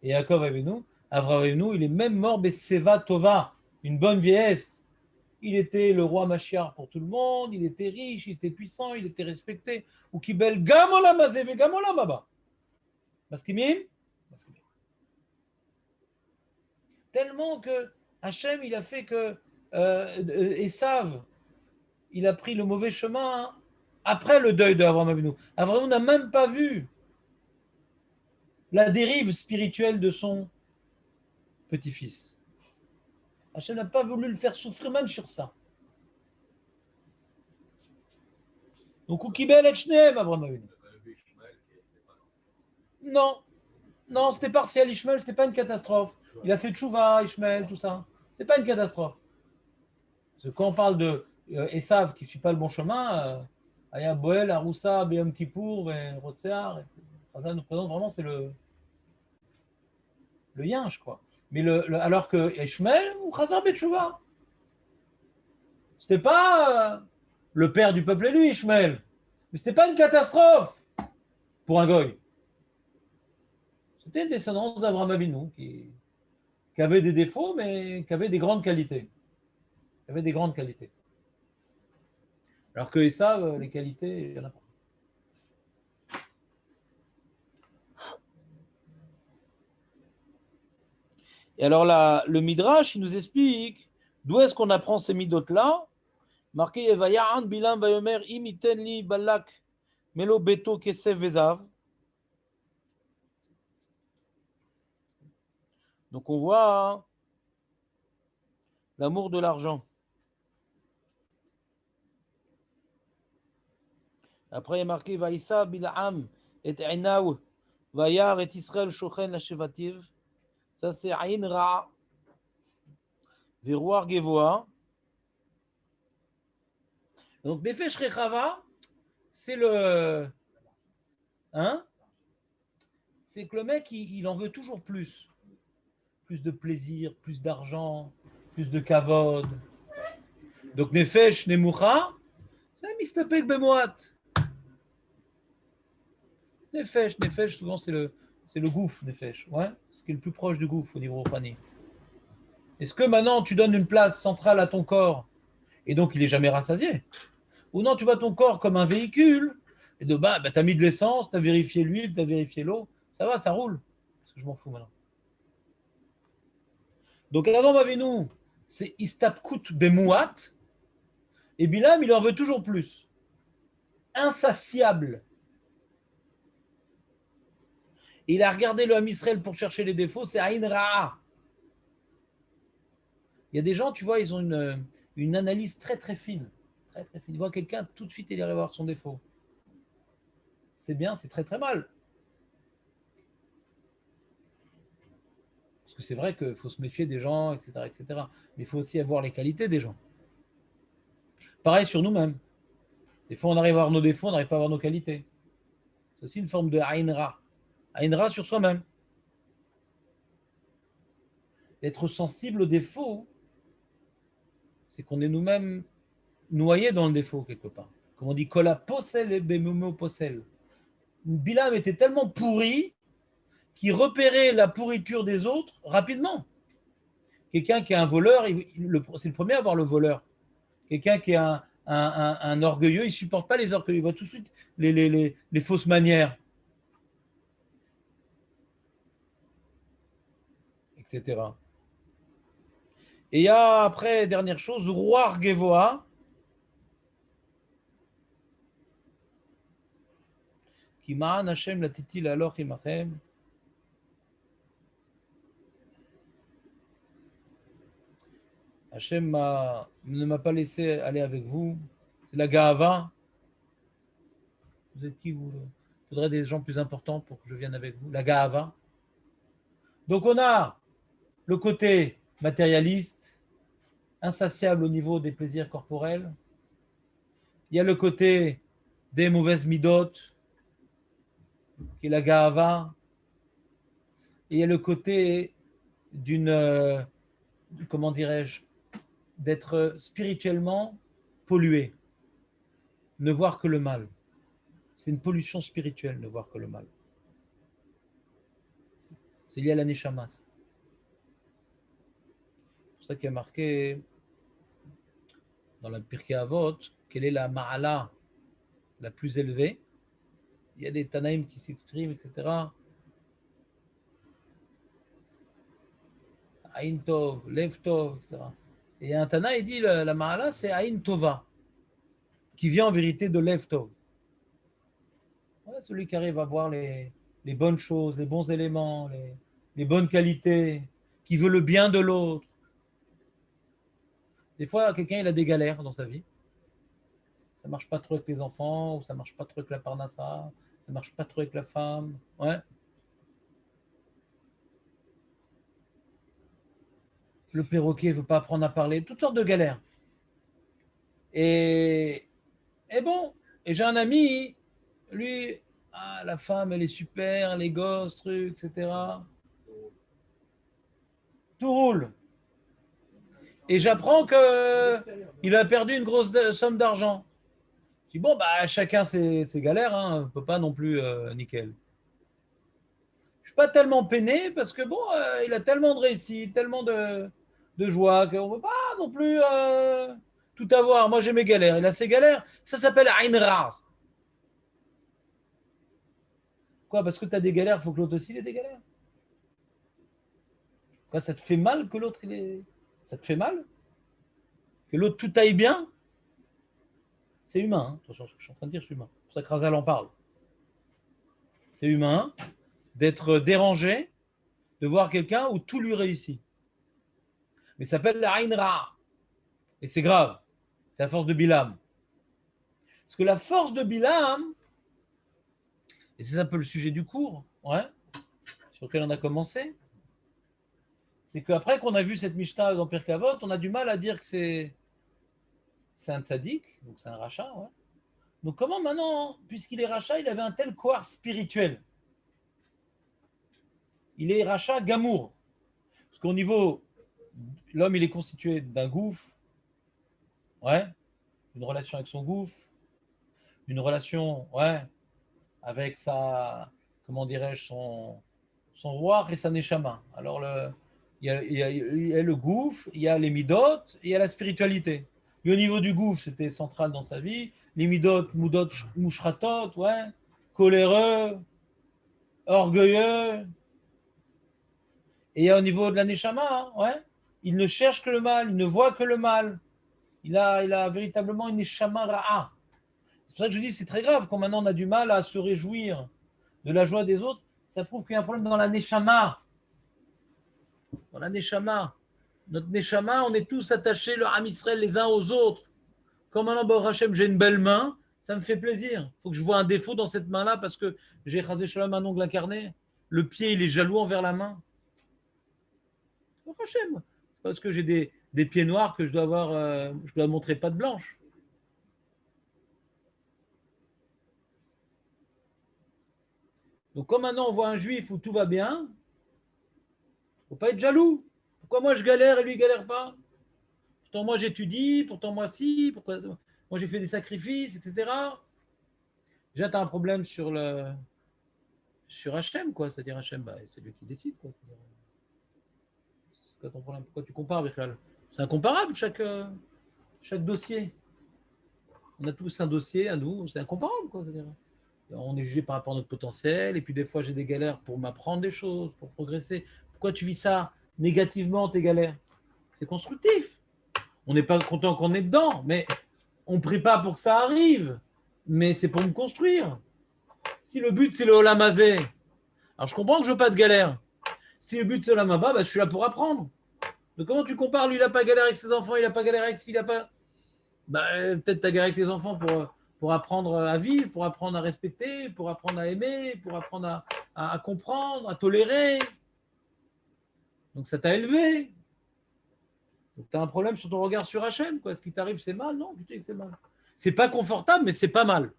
et Yaakov Avinu, Avram Avinu, il est même mort Beseva Tova, une bonne vieillesse. Il était le roi Mashiach pour tout le monde, il était riche, il était puissant, il était respecté. Ou Kibel Gam Olam Hazeh ve Gam Olam Haba. Maskimim? Maskimim. Tellement que Hachem, il a fait que Esav, il a pris le mauvais chemin après le deuil d'Avraham Avinu. Avraham Avinu n'a même pas vu la dérive spirituelle de son petit-fils. Hachem n'a pas voulu le faire souffrir même sur ça. Donc, Ukibel et Shneem, Avraham Avinu. Non, non, c'était partiel, Ishmael, c'était pas une catastrophe. Il a fait tchouva, Ishmael, tout ça. C'est pas une catastrophe. Parce que quand on parle de Esav qui ne suit pas le bon chemin, Aya Boel, Aroussa, Beyom Kippour, Rotsear, ça nous présente vraiment, c'est le yinche, quoi. Mais alors que Ishmael ou Chazar Betchouva, c'était pas le père du peuple élu, Ishmael. Mais c'était pas une catastrophe pour un goy. C'était une descendance d'Avraham Avinu qui avait des défauts, mais qui avait des grandes qualités. Qui avait des grandes qualités. Alors que Esav, les qualités, il n'y en a pas. Et alors là, le Midrash, il nous explique d'où est-ce qu'on apprend ces midotes-là. Marqué Vaya'an Bilam Vayomer Imiten li Balak Melo Beto Kesef Vezav. Donc on voit l'amour de l'argent. Après il y a marqué Vaïssa Bil'am et Einaou Vayar et Israël Shochen la Shevativ. Ça c'est Aïn Ra Verouar Gevoa. Donc Nefesh Rechava, c'est le. Hein? C'est que le mec, il en veut toujours plus. Plus de plaisir, plus d'argent, plus de kavod. Donc Nefesh Nemucha, c'est un mistapek bemoat. Nefesh, souvent c'est le gouffre, Nefesh. Ouais, ce qui est le plus proche du gouffre au niveau Rouhani. Est-ce que maintenant tu donnes une place centrale à ton corps et donc il n'est jamais rassasié? Ou non, tu vois ton corps comme un véhicule et de tu as mis de l'essence, tu as vérifié l'huile, tu as vérifié l'eau, ça va, ça roule. Parce que je m'en fous maintenant. Donc avant Avinu, c'est Istapkut Bemouat et Bilam, il en veut toujours plus. Insatiable. Et il a regardé le Ham Israël pour chercher les défauts, c'est Aïn Ra'a. Il y a des gens, tu vois, ils ont une analyse très très fine. Très très fine. Ils voient quelqu'un, tout de suite, il irait voir son défaut. C'est bien, c'est très très mal. Parce que c'est vrai qu'il faut se méfier des gens, etc., etc. Mais il faut aussi avoir les qualités des gens. Pareil sur nous-mêmes. Des fois, on arrive à voir nos défauts, on n'arrive pas à voir nos qualités. C'est aussi une forme de Aïn Ra. Aïn Ra sur soi-même. Être sensible aux défauts, c'est qu'on est nous-mêmes noyés dans le défaut quelque part. Comme on dit, Kola Posel et Bemomo Posel. Bilam était tellement pourri qu'il repérait la pourriture des autres rapidement. Quelqu'un qui est un voleur, c'est le premier à voir le voleur. Quelqu'un qui est un orgueilleux, il ne supporte pas les orgueilleux, il voit tout de suite les fausses manières, etc. Et il y a après, dernière chose, Roar Gevoa, qui ma'an Hashem la titi la loch imachem. Hashem ne m'a pas laissé aller avec vous. C'est la Gaava. Vous êtes qui, vous? Il faudrait des gens plus importants pour que je vienne avec vous. La Gaava. Donc on a le côté matérialiste, insatiable au niveau des plaisirs corporels. Il y a le côté des mauvaises midot, qui est la Gaava. Et il y a le côté d'une, comment dirais-je, d'être spirituellement pollué, ne voir que le mal. C'est une pollution spirituelle, ne voir que le mal. C'est lié à la neshama. C'est pour ça qu'il y a marqué dans la Pirkei Avot, quelle est la ma'ala la plus élevée. Il y a des Tanaïm qui s'expriment, etc. Aïn Tov, Lev Tov, etc. Et il y a un Tana, il dit la ma'ala, c'est Aïn Tova, qui vient en vérité de Lev Tov. Voilà, celui qui arrive à voir les bonnes choses, les bons éléments, les bonnes qualités, qui veut le bien de l'autre. Des fois, quelqu'un il a des galères dans sa vie. Ça ne marche pas trop avec les enfants, ou ça ne marche pas trop avec la parnassa, ça ne marche pas trop avec la femme. Ouais. Le perroquet ne veut pas apprendre à parler, toutes sortes de galères. Et bon, et j'ai un ami, lui, la femme, elle est super, les gosses, trucs, etc. Tout roule. Et j'apprends qu'il a perdu une grosse somme d'argent. Je dis, bon, bah, chacun ses galères, hein. On ne peut pas non plus nickel. Je ne suis pas tellement peiné parce que, bon, il a tellement de réussite, tellement de joie qu'on ne peut pas non plus tout avoir. Moi, j'ai mes galères. Il a ses galères. Ça s'appelle Ayn Ras. Quoi, parce que tu as des galères, il faut que l'autre aussi ait des galères. Quoi, ça te fait mal que l'autre, ça te fait mal que l'autre tout aille bien? C'est humain. Hein. Attention, je suis en train de dire, c'est humain. C'est pour ça que Razal en parle. C'est humain d'être dérangé, de voir quelqu'un où tout lui réussit. Mais ça s'appelle la Ayn Ra. Et c'est grave. C'est la force de Bilam. Parce que la force de Bilam, et c'est un peu le sujet du cours, ouais, sur lequel on a commencé, c'est qu'après qu'on a vu cette Mishnah dans Pirkei Avot, on a du mal à dire que c'est un tzaddik, donc c'est un rachat. Ouais. Donc comment maintenant, puisqu'il est rachat, il avait un tel couard spirituel? Il est rachat gamour. Parce qu'au niveau, l'homme, il est constitué d'un gouffre, ouais, une relation avec son gouffre, une relation, ouais, avec sa, comment dirais-je, son roi et sa neshama. Alors, il y a le gouffre, il y a les midot, et il y a la spiritualité. Et au niveau du gouffre, c'était central dans sa vie. Les midot, moudot, mouchratot, ouais, coléreux, orgueilleux. Et il y a au niveau de la neshama, hein, ouais, il ne cherche que le mal, il ne voit que le mal. Il a véritablement une neshama ra'a. C'est pour ça que je dis c'est très grave quand maintenant on a du mal à se réjouir de la joie des autres. Ça prouve qu'il y a un problème dans la neshama. Dans la neshama. Notre neshama, on est tous attachés, le Ham Israël, les uns aux autres. Comme maintenant, Baruch Hashem, j'ai une belle main, ça me fait plaisir. Il faut que je vois un défaut dans cette main-là parce que j'ai écrasé Shalom un ongle incarné. Le pied, il est jaloux envers la main. Baruch Hashem. Parce que j'ai des pieds noirs que je dois montrer pas de blanche. Donc, comme maintenant on voit un juif où tout va bien, il ne faut pas être jaloux. Pourquoi moi je galère et lui ne galère pas? Pourtant moi j'étudie, pourtant moi si, pourquoi moi j'ai fait des sacrifices, etc. Déjà, tu as un problème sur Hachem, quoi. C'est-à-dire Hachem, bah, c'est lui qui décide, quoi. C'est quoi ton problème? Pourquoi tu compares, Bichal? C'est incomparable chaque dossier. On a tous un dossier à nous, c'est incomparable, quoi. C'est-à-dire, on est jugé par rapport à notre potentiel, et puis des fois j'ai des galères pour m'apprendre des choses, pour progresser. Pourquoi tu vis ça négativement, tes galères? C'est constructif. On n'est pas content qu'on est dedans, mais on ne prie pas pour que ça arrive, mais c'est pour me construire. Si le but c'est le Olam Hazé, alors je comprends que je veux pas de galère. Si le but c'est le Olam Haba, bah, je suis là pour apprendre. Donc comment tu compares? Lui il n'a pas galère avec ses enfants, il n'a pas galère avec s'il n'a pas... Bah, peut-être tu as galère avec tes enfants pour apprendre à vivre, pour apprendre à respecter, pour apprendre à aimer, pour apprendre à comprendre, à tolérer. Donc ça t'a élevé. Donc tu as un problème sur ton regard sur Hachem, quoi. Ce qui t'arrive, c'est mal? Non, putain, c'est mal. C'est pas confortable, mais c'est pas mal.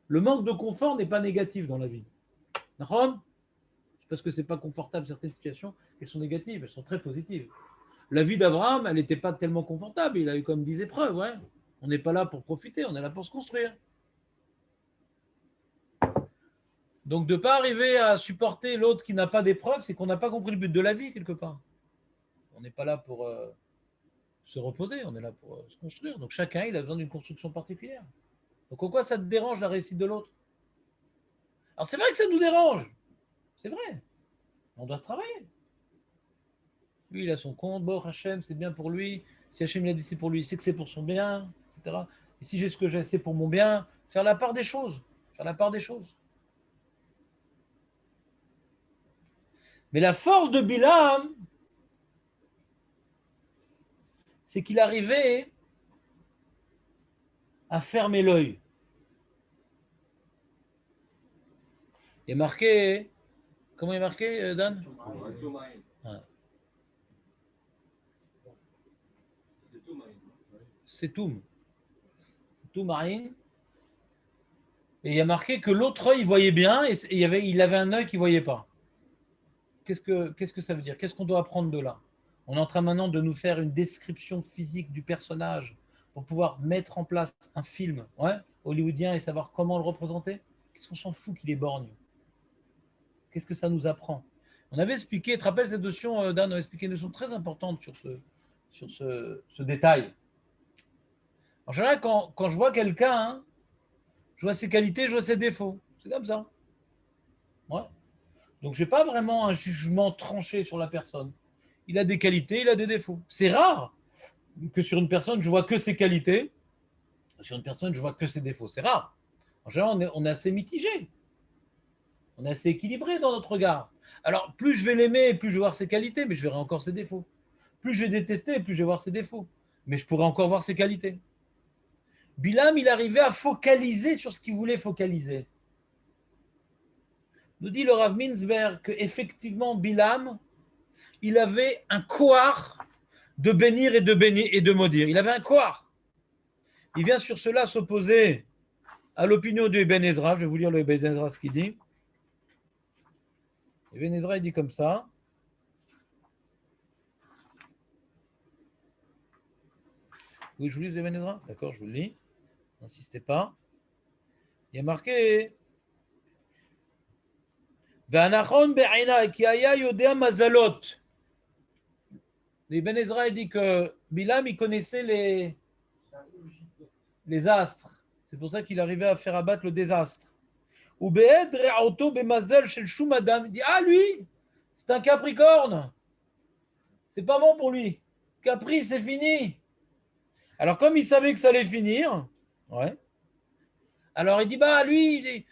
Le manque de confort n'est pas négatif dans la vie. D'accord? Parce que c'est pas confortable certaines situations, elles sont négatives, elles sont très positives. la vie d'Abraham, elle n'était pas tellement confortable. Il a eu comme 10 épreuves. Ouais. On n'est pas là pour profiter, on est là pour se construire. Donc, de ne pas arriver à supporter l'autre qui n'a pas d'épreuve, c'est qu'on n'a pas compris le but de la vie, quelque part. On n'est pas là pour se reposer, on est là pour se construire. Donc, chacun, il a besoin d'une construction particulière. Donc, en quoi ça te dérange la réussite de l'autre? Alors, c'est vrai que ça nous dérange. C'est vrai. On doit se travailler. Lui, il a son compte. Bon, Hachem, c'est bien pour lui. Si Hachem l'a dit c'est pour lui, c'est que c'est pour son bien, etc. Et si j'ai ce que j'ai, c'est pour mon bien. Faire la part des choses. Faire la part des choses. Mais la force de Bilam, c'est qu'il arrivait à fermer l'œil. Il est marqué, comment il est marqué, Dan? C'est Toum. Toum Marine. Et il y a marqué que l'autre œil voyait bien et il avait un œil qui ne voyait pas. Qu'est-ce que ça veut dire? Qu'est-ce qu'on doit apprendre de là? On est en train maintenant de nous faire une description physique du personnage pour pouvoir mettre en place un film hollywoodien et savoir comment le représenter. Qu'est-ce qu'on s'en fout qu'il est borgne? Qu'est-ce que ça nous apprend? On avait expliqué, tu te rappelles cette notion, Dan, on a expliqué une notion très importante sur ce détail. En général, quand je vois quelqu'un, je vois ses qualités, je vois ses défauts. C'est comme ça. Ouais. Donc, je n'ai pas vraiment un jugement tranché sur la personne. Il a des qualités, il a des défauts. C'est rare que sur une personne, je vois que ses qualités. Sur une personne, je vois que ses défauts. C'est rare. En général, on est assez mitigé. On est assez équilibré dans notre regard. Alors, plus je vais l'aimer, plus je vais voir ses qualités, mais je verrai encore ses défauts. Plus je vais détester, plus je vais voir ses défauts. Mais je pourrai encore voir ses qualités. Bilam, il arrivait à focaliser sur ce qu'il voulait focaliser. Nous dit le Rav Minzberg qu'effectivement, Bilam, il avait un koar de bénir et de maudire. Il avait un koar. Il vient sur cela s'opposer à l'opinion de Ibn Ezra. Je vais vous lire le Ibn Ezra ce qu'il dit. Ibn Ezra, il dit comme ça. Oui, je vous lis Ibn Ezra? D'accord, je vous le lis. N'insistez pas. Il y a marqué Ve'anachon be'ina ki haya yodea mazalot. Ibn Ezra il dit que Bilam il connaissait les astres. C'est pour ça qu'il arrivait à faire abattre le désastre. Ou be'ed re'auto be'mazel shel shum adam. Il dit lui, c'est un Capricorne. C'est pas bon pour lui. Capri, c'est fini. Alors comme il savait que ça allait finir, ouais. Alors il dit lui,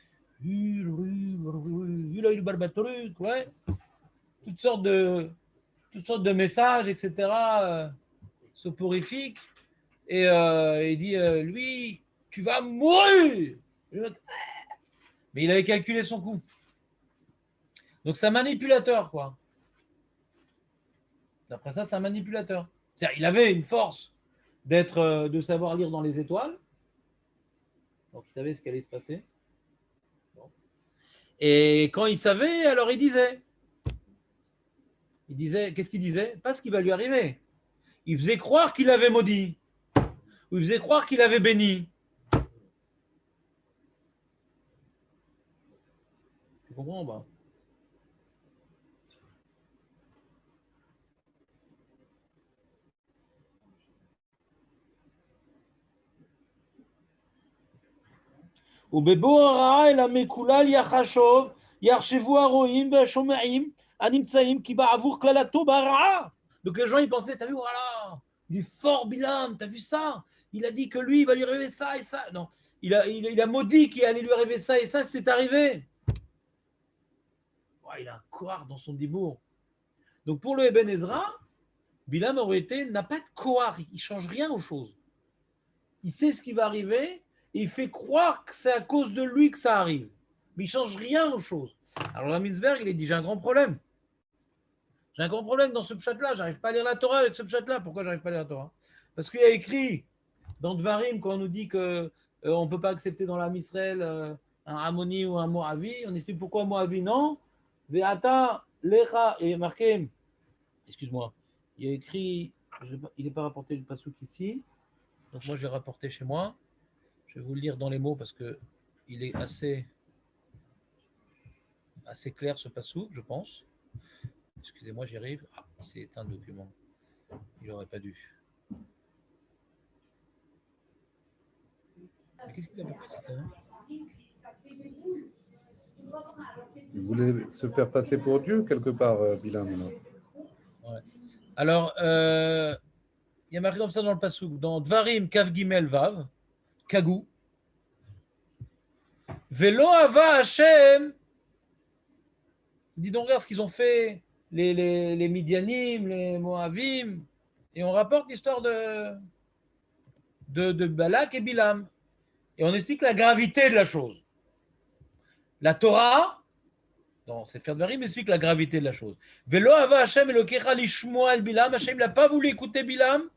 il a eu le barbatruc, ouais. Toutes sortes de messages, etc. Soporifiques. Et il dit lui, tu vas mourir. Mais il avait calculé son coup. Donc c'est un manipulateur, quoi. D'après ça, c'est un manipulateur. C'est-à-dire, il avait une force de savoir lire dans les étoiles. Donc il savait ce qui allait se passer. Bon. Et quand il savait, alors il disait. Qu'est-ce qu'il disait? Pas ce qui va lui arriver. Il faisait croire qu'il avait maudit. Ou il faisait croire qu'il avait béni. Tu comprends pas? ובבוא הרעה אל המקולל יחשוב, יחשבו הרואים והשומעים הנמצאים כי בעבור כללתו ברעה. Donc les gens ils pensaient, t'as vu, voilà, il est fort Bilam, t'as vu ça? Il a dit que lui il va lui arriver ça et ça. Non, il a maudit qu'il allait lui arriver ça et ça, c'est arrivé. Ouais, il a un koar dans son dibour. Donc pour le Ibn Ezra, Bilam en réalité n'a pas de koar, il ne change rien aux choses. Il sait ce qui va arriver. Et il fait croire que c'est à cause de lui que ça arrive. Mais il ne change rien aux choses. Alors, la Minzberg, il a dit, j'ai un grand problème. J'ai un grand problème dans ce pshat-là. Je n'arrive pas à lire la Torah avec ce pshat-là. Pourquoi je n'arrive pas à lire la Torah? Parce qu'il y a écrit dans Dvarim, quand on nous dit qu'on ne peut pas accepter dans l'âme Israël un Ammoni ou un Moavi, on explique pourquoi Moavi non. Ve'ata lecha, et marqué, excuse-moi, il y a écrit, il n'est pas rapporté le pasouk ici, donc moi je l'ai rapporté chez moi. Je vais vous le lire dans les mots parce que il est assez clair ce pasouk, je pense. Excusez-moi, j'y arrive. Ah, c'est un document. Il n'aurait pas dû. Mais qu'est-ce qu'il a fait, c'était, hein? Il voulait se faire passer pour Dieu quelque part, Bilam. Ouais. Alors, il y a marqué comme ça dans le pasouk, dans Dvarim Kav Gimel Vav, Kagou. Velo Ava Hashem. Dis donc, regarde ce qu'ils ont fait, les Midianim, les Moavim, et on rapporte l'histoire de Balak et Bilam. Et on explique la gravité de la chose. La Torah, dans Sefer Dvarim, explique la gravité de la chose. Velo ava Hashem elokecha lishmoa el Bilam. Hashem n'a pas voulu écouter Bilam.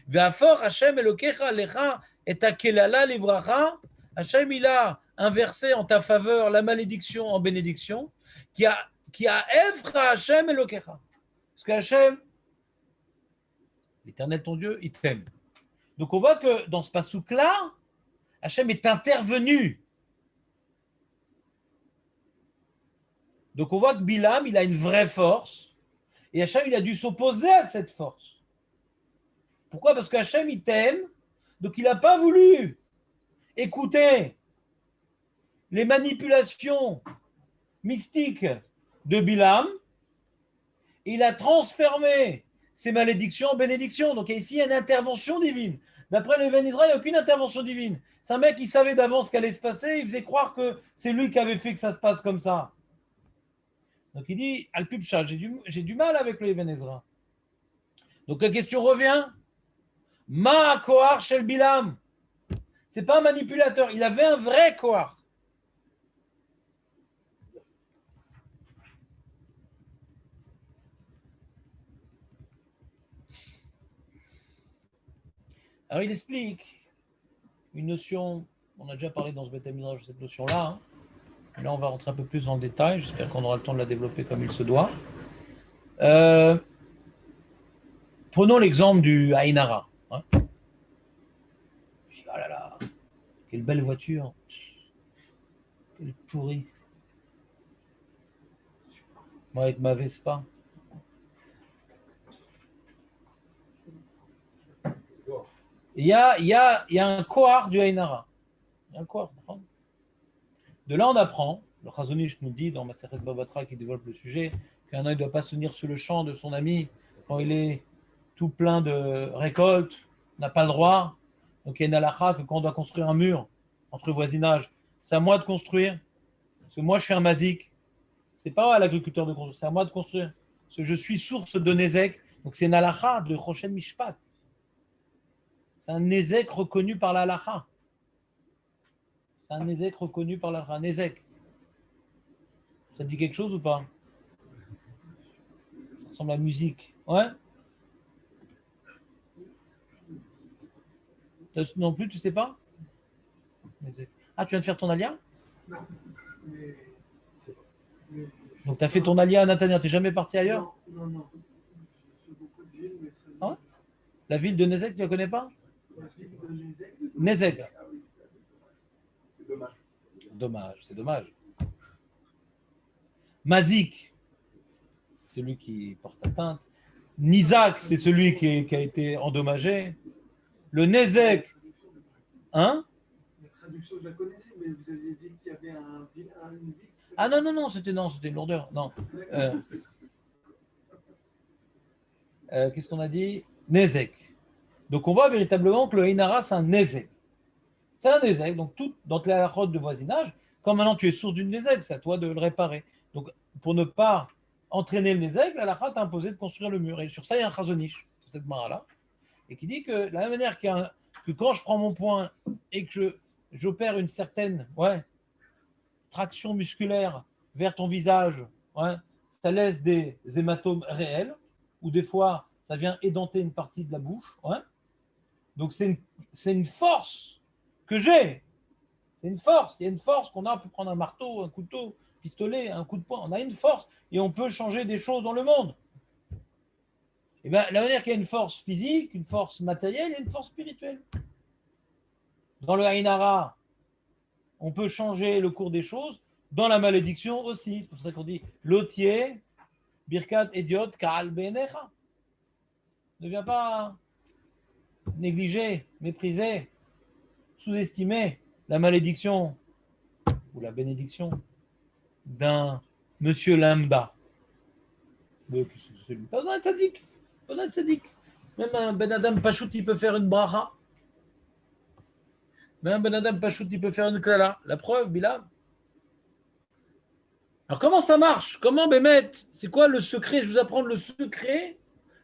Ve'afor Hashem elokecha lecha et akelala livracha. Hashem, il a inversé en ta faveur la malédiction en bénédiction. Qui a Evra Hashem elokecha. Parce que Hashem, l'Éternel ton Dieu, il t'aime. Donc on voit que dans ce pasouk-là, Hashem est intervenu. Donc on voit que Bilam, il a une vraie force, et Hashem, il a dû s'opposer à cette force. Pourquoi? Parce que Hashem, il t'aime, donc il n'a pas voulu écouter les manipulations mystiques de Bilam, et il a transformé ces malédictions en bénédictions. Donc ici, il y a une intervention divine. D'après le Ibn Israël, il n'y a aucune intervention divine. C'est un mec qui savait d'avance ce qu'allait se passer, il faisait croire que c'est lui qui avait fait que ça se passe comme ça. Donc il dit, Al-Pibcha, j'ai du mal avec le Ibn Ezra. Donc la question revient, Ma Kohar Shel Bilam. C'est pas un manipulateur, il avait un vrai Kohar. Alors il explique une notion, on a déjà parlé dans ce Beth Midrash de cette notion-là, hein. Là, on va rentrer un peu plus dans le détail. J'espère qu'on aura le temps de la développer comme il se doit. Prenons l'exemple du Ainara. Hein. Oh là là, quelle belle voiture. Quelle pourrie. Moi, avec ma Vespa. Il y a un Kohar du Ainara. Il y a un Kohar. De là, on apprend, le Chazon Ish nous dit dans Masechet Baba Batra qui développe le sujet, qu'un homme ne doit pas se tenir sous le champ de son ami quand il est tout plein de récoltes, n'a pas le droit. Donc il y a une halakha que quand on doit construire un mur entre voisinage, c'est à moi de construire, parce que moi je suis un mazik. C'est pas à l'agriculteur de construire, c'est à moi de construire. Parce que je suis source de Nézek. Donc c'est une halakha de Choshen Mishpat. C'est un Nézek reconnu par la halakha. C'est un Nézek reconnu par la Nézek. Ça dit quelque chose ou pas? Ça ressemble à la musique. Ouais? Non plus, tu sais pas? Ah, tu viens de faire ton alia? Non, mais c'est pas. Donc tu as fait ton alia à Natania, tu n'es jamais parti ailleurs? Non. Je fais beaucoup de villes, mais ça. Ah, la ville de Nézek, tu ne la connais pas? La ville de Nézek. Nézek. Ah oui, c'est dommage. Dommage, c'est dommage. Mazik, c'est celui qui porte atteinte. Nizak, c'est celui qui a été endommagé. Le Nézek, hein? La traduction, je la connaissais, mais vous aviez dit qu'il y avait une ville. Ah non, c'était une lourdeur. Non. Qu'est-ce qu'on a dit? Nézek. Donc on voit véritablement que le Einara, c'est un Nézek. C'est un Nézek. Donc tout dans la halachot de voisinage, quand maintenant tu es source d'une Nézek, c'est à toi de le réparer. Donc pour ne pas entraîner le Nézek, la halakha t'a imposé de construire le mur. Et sur ça, il y a un Chazon Ish, sur cette mara-là, et qui dit que de la même manière que quand je prends mon poing et que j'opère une certaine traction musculaire vers ton visage, ça laisse des hématomes réels, ou des fois, ça vient édenter une partie de la bouche. Donc c'est une force que j'ai. C'est une force. Il y a une force qu'on a pour prendre un marteau, un couteau, pistolet, un coup de poing. On a une force et on peut changer des choses dans le monde. Et bien, la manière qu'il y a une force physique, une force matérielle, il y a une force spirituelle. Dans le Aïn Hara, on peut changer le cours des choses. Dans la malédiction aussi. C'est pour ça qu'on dit Lotier, Birkat, Idiot, Kaal Benecha. Ne viens pas négliger, mépriser, sous-estimer la malédiction ou la bénédiction d'un monsieur lambda. Pas besoin de tzaddik. Pas besoin de tzaddik. Même un Ben Adam Pachout, il peut faire une bracha. Même un Ben Adam Pachout, il peut faire une klala. La preuve, Bilam. Alors comment ça marche? Comment, Bémet? C'est quoi le secret? Je vais vous apprendre le secret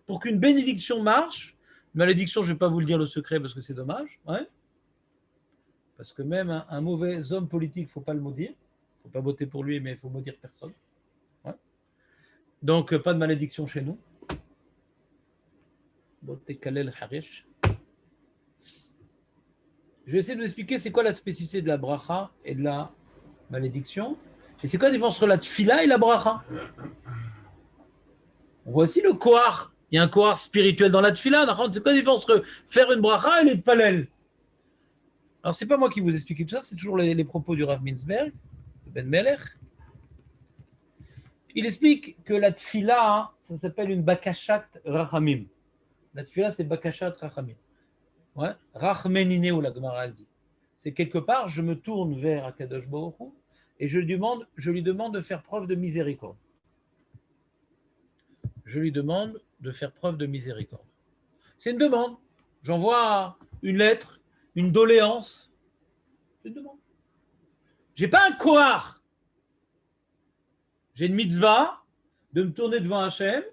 pour qu'une bénédiction marche. Malédiction, je ne vais pas vous le dire le secret parce que c'est dommage. Ouais. Parce que même un mauvais homme politique, il ne faut pas le maudire. Il ne faut pas voter pour lui, mais il faut maudire personne. Ouais. Donc, pas de malédiction chez nous. Je vais essayer de vous expliquer c'est quoi la spécificité de la bracha et de la malédiction. Et c'est quoi la différence entre la tfila et la bracha? On voit aussi le kohar. Il y a un kohar spirituel dans la tfila. C'est quoi la différence entre faire une bracha et les tpalel? Alors, c'est pas moi qui vous explique tout ça, c'est toujours les propos du Rav Mintzberg, de Ben Melech. Il explique que la tfila, ça s'appelle une bakashat rachamim. La tfila, c'est bakashat rachamim. Ouais. Rachmenineu, la Gemara dit. C'est quelque part, je me tourne vers Akadosh Baruch Hu et je lui demande de faire preuve de miséricorde. Je lui demande de faire preuve de miséricorde. C'est une demande. J'envoie une lettre, une doléance. C'est une demande. Je n'ai pas un kohar. J'ai une mitzvah de me tourner devant Hachem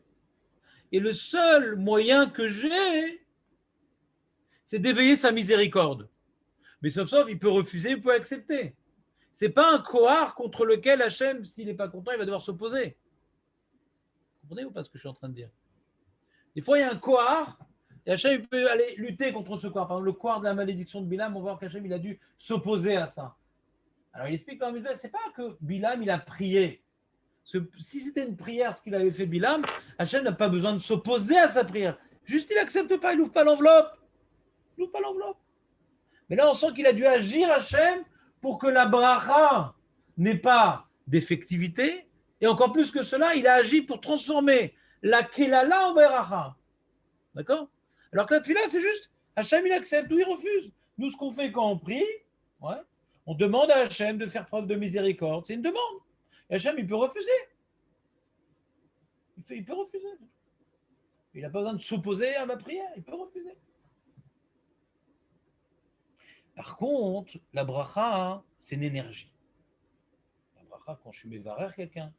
et le seul moyen que j'ai, c'est d'éveiller sa miséricorde. Mais sauf, il peut refuser, il peut accepter. Ce n'est pas un kohar contre lequel Hachem, s'il n'est pas content, il va devoir s'opposer. Vous comprenez ou pas ce que je suis en train de dire? Des fois, il y a un kohar, et Hachem peut aller lutter contre ce kohar. Par exemple, le kohar de la malédiction de Bilam, on va voir qu'Hachem il a dû s'opposer à ça. Alors, il explique dans la mitzvah, ce n'est pas que Bilam, il a prié. Si c'était une prière, ce qu'il avait fait Bilam, Hachem n'a pas besoin de s'opposer à sa prière. Juste, il n'accepte pas, il n'ouvre pas l'enveloppe. Il n'ouvre pas l'enveloppe. Mais là, on sent qu'il a dû agir, Hachem, pour que la bracha n'ait pas d'effectivité. Et encore plus que cela, il a agi pour transformer la kelala en beracha. D'accord? Alors que la tefila, c'est juste, Hachem, il accepte ou il refuse. Nous, ce qu'on fait quand on prie, ouais, on demande à Hachem de faire preuve de miséricorde. C'est une demande. Et Hachem, il peut refuser. Il peut refuser. Il n'a pas besoin de s'opposer à ma prière. Il peut refuser. Par contre, la bracha, c'est une énergie. La bracha, quand je suis mévarer quelqu'un,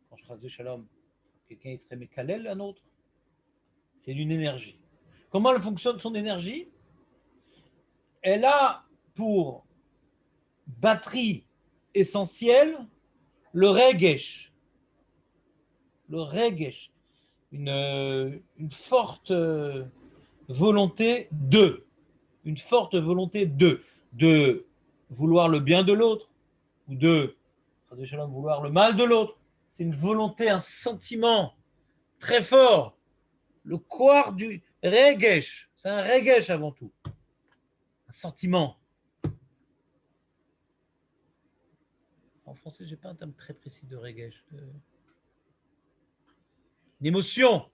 quand je rase de shalom, quelqu'un il serait mékalel un autre, c'est une énergie. Comment elle fonctionne son énergie? Elle a pour batterie essentielle le regesh. Le regesh. Une forte volonté de. Une forte volonté de vouloir le bien de l'autre ou de vouloir le mal de l'autre. C'est une volonté, un sentiment très fort. Le kohar du regesh, c'est un regesh avant tout. Un sentiment. En français, je n'ai pas un terme très précis de regesh. Une émotion.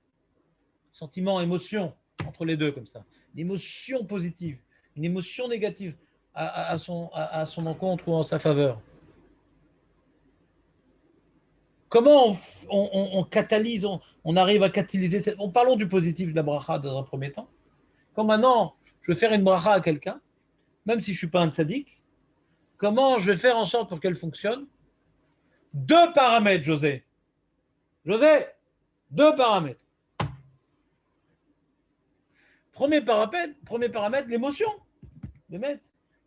Sentiment, émotion, entre les deux comme ça. Une émotion positive, une émotion négative à son encontre ou en sa faveur. Comment on catalyse, on arrive à catalyser parlons du positif de la bracha dans un premier temps. Quand maintenant, je vais faire une bracha à quelqu'un, même si je ne suis pas un tzaddik, comment je vais faire en sorte pour qu'elle fonctionne? 2 paramètres, José. José, 2 paramètres. Premier paramètre, l'émotion.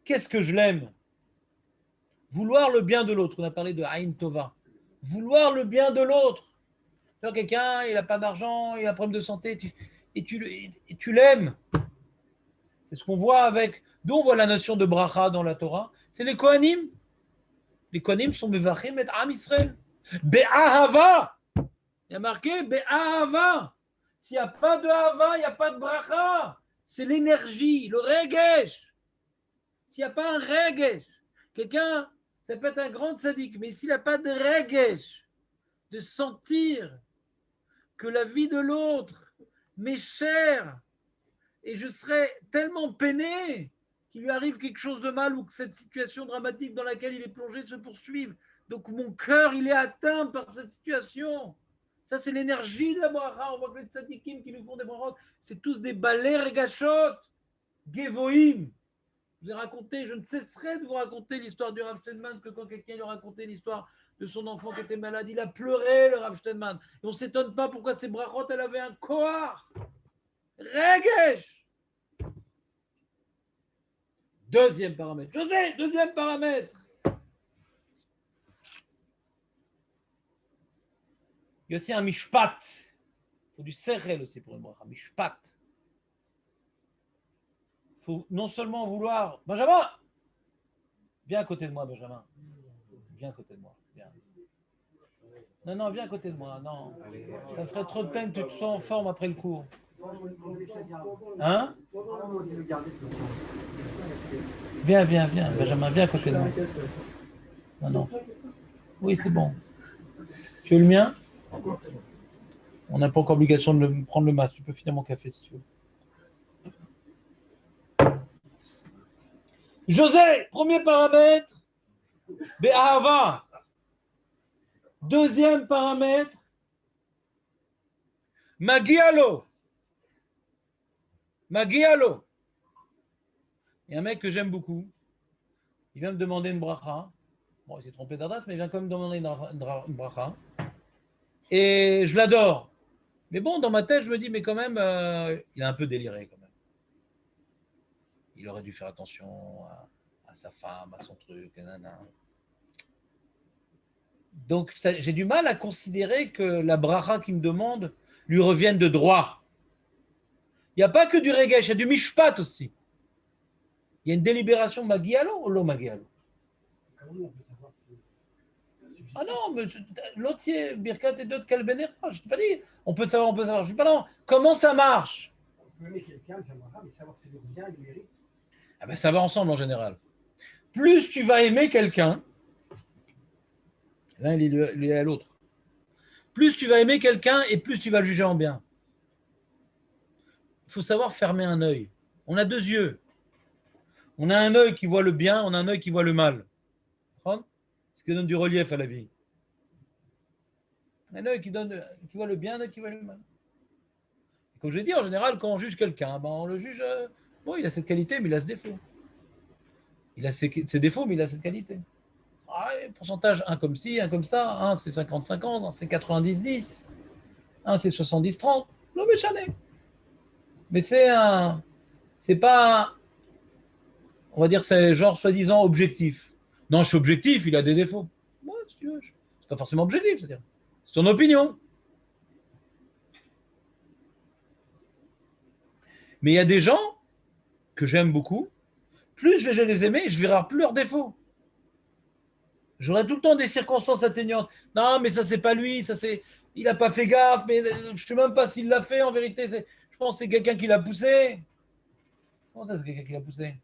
Qu'est-ce que je l'aime? Vouloir le bien de l'autre. On a parlé de Aïn Tova. Vouloir le bien de l'autre. Quelqu'un, il n'a pas d'argent, il a un problème de santé, et tu l'aimes. C'est ce qu'on voit avec... D'où on voit la notion de bracha dans la Torah? C'est les Kohanim. Les Kohanim sont Mevachim et Am Israël. Be'ahava. Il y a marqué Be'ahava. S'il n'y a pas de hava, il n'y a pas de bracha. C'est l'énergie, le regesh. S'il n'y a pas un regesh, quelqu'un, ça peut être un grand tzaddik, mais s'il n'a pas de regesh, de sentir que la vie de l'autre m'est chère et je serais tellement peiné qu'il lui arrive quelque chose de mal ou que cette situation dramatique dans laquelle il est plongé se poursuive. Donc mon cœur, il est atteint par cette situation. Ça, c'est l'énergie de la bracha. On voit que les tzadikim qui nous font des brachot, c'est tous des balais regachot, gevoïm. Je vous ai raconté, je ne cesserai de vous raconter l'histoire du Rav Steinman, que quand quelqu'un lui a raconté l'histoire de son enfant qui était malade, il a pleuré, le Rav Steinman. Et on ne s'étonne pas pourquoi ces brachot, elle avait un koar. Regesh. Deuxième paramètre. José, deuxième paramètre. Il y a aussi un mishpat. Il faut du sechel aussi pour une bracha. Mishpat. Il faut non seulement vouloir... Benjamin, viens à côté de moi, Benjamin. Viens à côté de moi. Viens. Non, viens à côté de moi. Non, ça me ferait trop de peine que tu sois en forme après le cours. Hein? Viens, Benjamin, viens à côté de moi. Non. Oui, c'est bon. Tu veux le mien? On n'a pas encore obligation de prendre le masque. Tu peux finir mon café si tu veux. José, premier paramètre, Be'ahava. Deuxième paramètre, Magialo. Il y a un mec que j'aime beaucoup. Il vient me demander une bracha. Bon, il s'est trompé d'adresse, mais il vient quand même demander une bracha. Et je l'adore. Mais bon, dans ma tête, je me dis, mais quand même, il a un peu déliré quand même. Il aurait dû faire attention à sa femme, à son truc. Nanana. Donc, j'ai du mal à considérer que la bracha qu'il me demande lui revienne de droit. Il n'y a pas que du regesh, il y a du mishpat aussi. Il y a une délibération magialo ou lo magialo? Ah non, mais l'autre, Birkat et d'autres Kalbenera, je ne t'ai pas dit. On peut savoir. Je ne suis pas là. Comment ça marche? On peut aimer quelqu'un, mais savoir que c'est le bien, il mérite. Ah ben, ça va ensemble en général. Plus tu vas aimer quelqu'un, l'un il est à l'autre. Plus tu vas aimer quelqu'un et plus tu vas le juger en bien. Il faut savoir fermer un œil. On a deux yeux. On a un œil qui voit le bien, on a un œil qui voit le mal. Ce qui donne du relief à la vie. Un œil qui voit le bien, un œil qui voit le mal. Et comme je l'ai dit, en général, quand on juge quelqu'un, on le juge. Bon, il a cette qualité, mais il a ce défaut. Il a ses défauts, mais il a cette qualité. Pourcentage 1 comme ci, 1 comme ça. 1 c'est 50-50, 1 c'est 90-10. 1 c'est 70-30. Non, mais chané. Mais c'est pas, on va dire, c'est genre soi-disant objectif. Non, je suis objectif, il a des défauts. Ouais, si tu veux. C'est pas forcément objectif, c'est-à-dire. C'est ton opinion. Mais il y a des gens que j'aime beaucoup. Plus je vais les aimer, je verrai plus leurs défauts. J'aurai tout le temps des circonstances atteignantes. Non, mais ça, c'est pas lui. Il n'a pas fait gaffe. Mais je ne sais même pas s'il l'a fait en vérité. Je pense que c'est quelqu'un qui l'a poussé. Comment ça, c'est quelqu'un qui l'a poussé?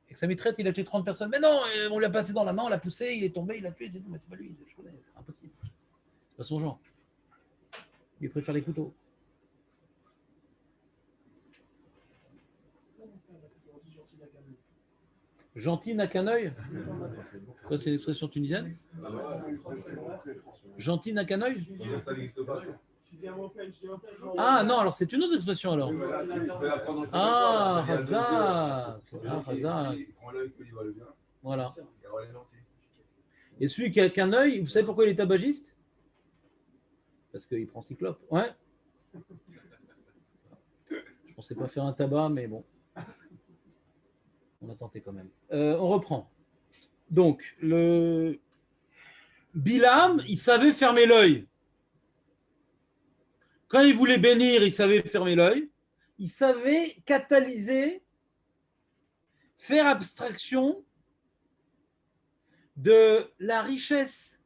Et que sa maîtresse, il a tué 30 personnes. Mais non, on l'a passé dans la main, on l'a poussé, il est tombé, il l'a tué. Mais c'est pas lui. Je connais. Impossible. C'est pas son genre. Il préfère les couteaux. Gentil n'a qu'un œil. Quoi, c'est l'expression tunisienne? Gentil n'a qu'un œil. Ah non, alors c'est une autre expression alors. Ah, Hazak. Voilà. Et celui qui a qu'un œil, vous savez pourquoi il est tabagiste? Parce qu'il prend Cyclope. Ouais. Je pensais pas faire un tabac, mais bon. On a tenté quand même. On reprend. Donc, le Bilam, il savait fermer l'œil. Quand il voulait bénir, il savait fermer l'œil. Il savait catalyser, faire abstraction de la richesse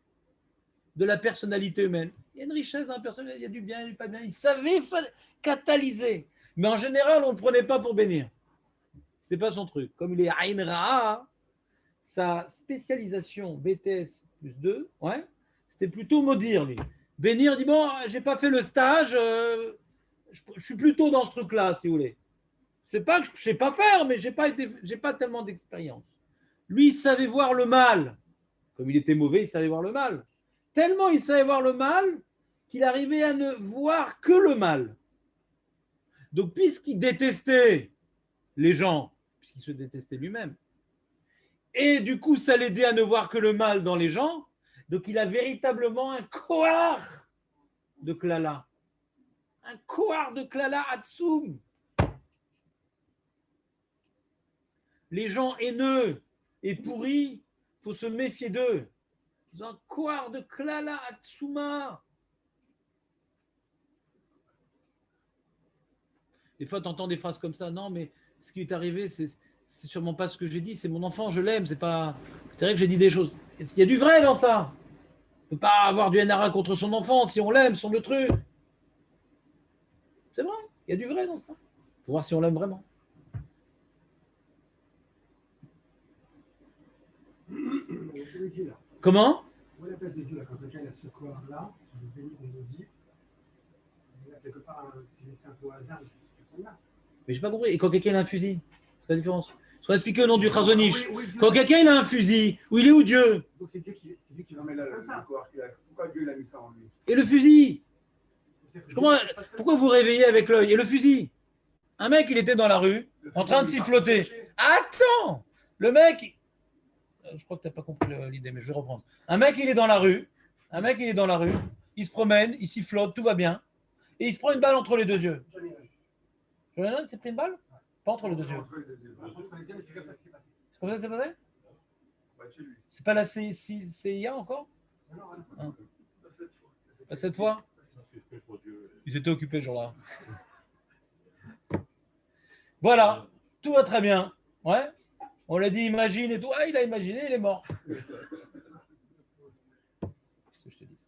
de la personnalité humaine. Il Il y a une richesse dans la personne, il y a du bien, il y a du pas bien. Il savait catalyser. Mais en général, on ne le prenait pas pour bénir. Ce n'était pas son truc. Comme il est Aïn Ra'a, sa spécialisation BTS plus 2, ouais, c'était plutôt maudire, lui. Bénir, dit bon, j'ai pas fait le stage, je suis plutôt dans ce truc-là, si vous voulez. C'est pas que je ne sais pas faire, mais j'ai pas tellement d'expérience. Lui, il savait voir le mal. Comme il était mauvais, il savait voir le mal. Tellement il savait voir le mal qu'il arrivait à ne voir que le mal. Donc, puisqu'il détestait les gens, puisqu'il se détestait lui-même, et du coup, ça l'aidait à ne voir que le mal dans les gens, donc il a véritablement un kohar de klala. Un kohar de klala atsum. Les gens haineux et pourris, il faut se méfier d'eux. Ils ont un kohar de klala atsuma. Des fois, tu entends des phrases comme ça. Non, mais ce qui est arrivé, c'est sûrement pas ce que j'ai dit. C'est mon enfant, je l'aime. C'est vrai que j'ai dit des choses. Il y a du vrai dans ça. On ne peut pas avoir du NRA contre son enfant si on l'aime, son le truc. C'est vrai, il y a du vrai dans ça. Il faut voir si on l'aime vraiment. Comment? Où est la place de Dieu là, quand quelqu'un a ce corps-là, qui est béni, on nous dit, il y a quelque part, c'est laissé un peu au hasard de cette personne-là. Mais j'ai pas compris. Et quand quelqu'un a un fusil, c'est quoi la différence? Je vais expliquer au nom du Chazonish. Quand quelqu'un a un fusil, où il est où Dieu? Donc c'est Dieu qui Non, mais là, le corps, pourquoi Dieu a mis ça en lui? Et le fusil? Pourquoi vous réveillez avec l'œil? Et le fusil? Un mec, il était dans la rue, en train de siffloter. Attends! Le mec, je crois que tu n'as pas compris l'idée, mais je vais reprendre. Un mec, il est dans la rue. Il se promène, il sifflote, tout va bien. Et il se prend une balle entre les deux yeux. John Lennon s'est pris une balle? Pas entre les deux yeux. C'est comme ça que c'est passé. C'est comme ça que c'est passé? Ouais, chez lui. C'est pas la CIA encore? Non. Pas cette fois? Ils étaient occupés ce jour-là. Voilà, tout va très bien. Ouais. On l'a dit, imagine et tout. Ah, il a imaginé, il est mort. C'est ce que je te dis.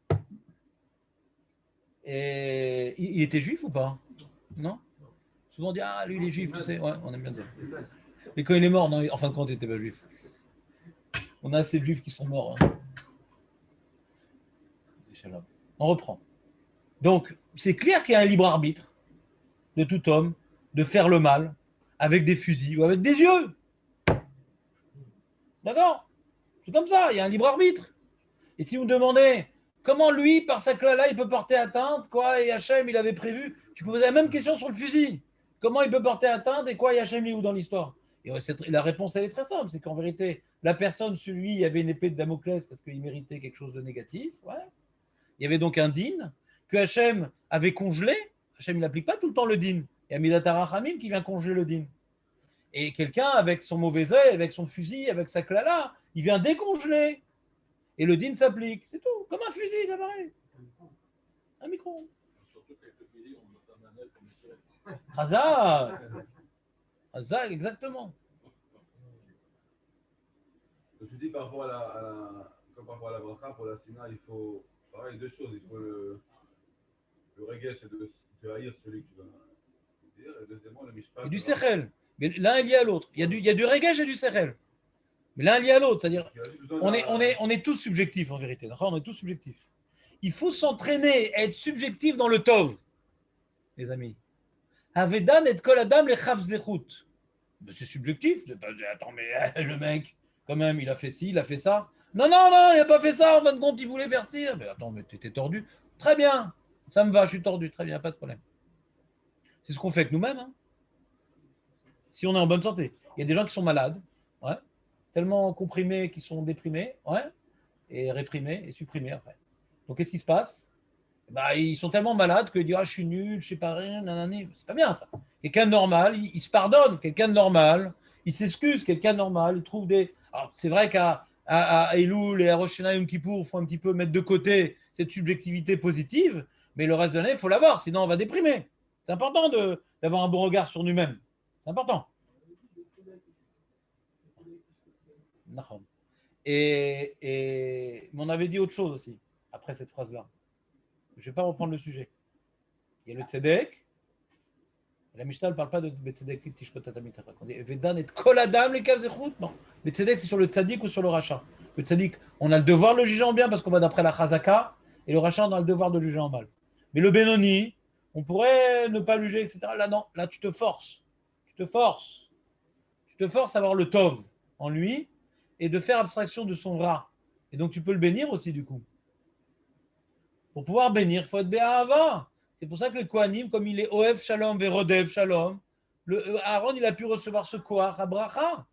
Et il était juif ou pas? Non? Souvent on dit, ah, lui, il est juif, tu sais. Ouais, on aime bien dire. Mais quand il est mort, non, en fin de compte, il n'était pas juif. On a assez de juifs qui sont morts. Hein. On reprend. Donc, c'est clair qu'il y a un libre arbitre de tout homme de faire le mal avec des fusils ou avec des yeux. D'accord? C'est comme ça, il y a un libre arbitre. Et si vous me demandez comment lui, par sa clala, il peut porter atteinte, quoi, et Hachem, il avait prévu, tu peux poser la même question sur le fusil. Comment il peut porter atteinte et quoi, et Hachem, il est où dans l'histoire? Et la réponse, elle est très simple, c'est qu'en vérité, la personne, celui, il avait une épée de Damoclès parce qu'il méritait quelque chose de négatif. Ouais. Il y avait donc un din que Hachem avait congelé. Hachem, il n'applique pas tout le temps le din. Il y a Midat HaRachamim qui vient congeler le din. Et quelqu'un, avec son mauvais œil, avec son fusil, avec sa clala, il vient décongeler. Et le din s'applique. C'est tout. Comme un fusil, là, pareil. Un micro. Hazak. Hazak, exactement. Tu dis par rapport à la bracha, pour la sina, il faut pareil, deux choses. Il faut le regesh de haïr celui que tu vas dire. Et deuxièmement, le mishpat. Et du sechel. Mais l'un est lié à l'autre. Il y a du regesh et du sechel. Mais l'un est lié à l'autre. C'est-à-dire, on est tous subjectifs en vérité. On est tous subjectifs. Il faut s'entraîner à être subjectif dans le tov, les amis. Avedan et kol adam le chaf zechut. C'est subjectif. Attends, mais le mec, quand même, il a fait ci, il a fait ça. Non, il n'a pas fait ça. En fin de compte, il voulait faire ci. Mais attends, mais tu étais tordu. Très bien. Ça me va, je suis tordu. Très bien, pas de problème. C'est ce qu'on fait avec nous-mêmes. Hein. Si on est en bonne santé. Il y a des gens qui sont malades, ouais, tellement comprimés qu'ils sont déprimés, ouais, et réprimés et supprimés après. Donc, qu'est-ce qui se passe? Ils sont tellement malades qu'ils disent « Ah, je suis nul, je ne sais pas rien, nanani. » C'est pas bien ça. Quelqu'un de normal, il se pardonne. Quelqu'un de normal, il s'excuse. Quelqu'un de normal, il trouve des… Alors, c'est vrai qu'à Elul et à Rosh Hashanah et Yom Kippour, il faut un petit peu mettre de côté cette subjectivité positive, mais le reste de l'année, il faut l'avoir, sinon on va déprimer. C'est important d'avoir un bon regard sur nous-mêmes. C'est important. Mais on avait dit autre chose aussi, après cette phrase-là. Je ne vais pas reprendre le sujet. Il y a le tzedek. La Mishnah ne parle pas de tzedek tishpotatamitarach. On dit Vedan et kol adam les kav zechut. Non. Le tzedek, c'est sur le tzadik ou sur le rachat. Le tzadik, on a le devoir de le juger en bien parce qu'on va d'après la chazaka. Et le rachat, on a le devoir de le juger en mal. Mais le benoni, on pourrait ne pas le juger, etc. Là, non. Là, tu te forces. Tu te forces à avoir le tov en lui et de faire abstraction de son ra. Et donc, tu peux le bénir aussi, du coup. Pour pouvoir bénir, il faut être bé'ahava. C'est pour ça que le Kohanim, comme il est Oev Shalom, Verodev Shalom, Aaron, il a pu recevoir ce Koach Abracha.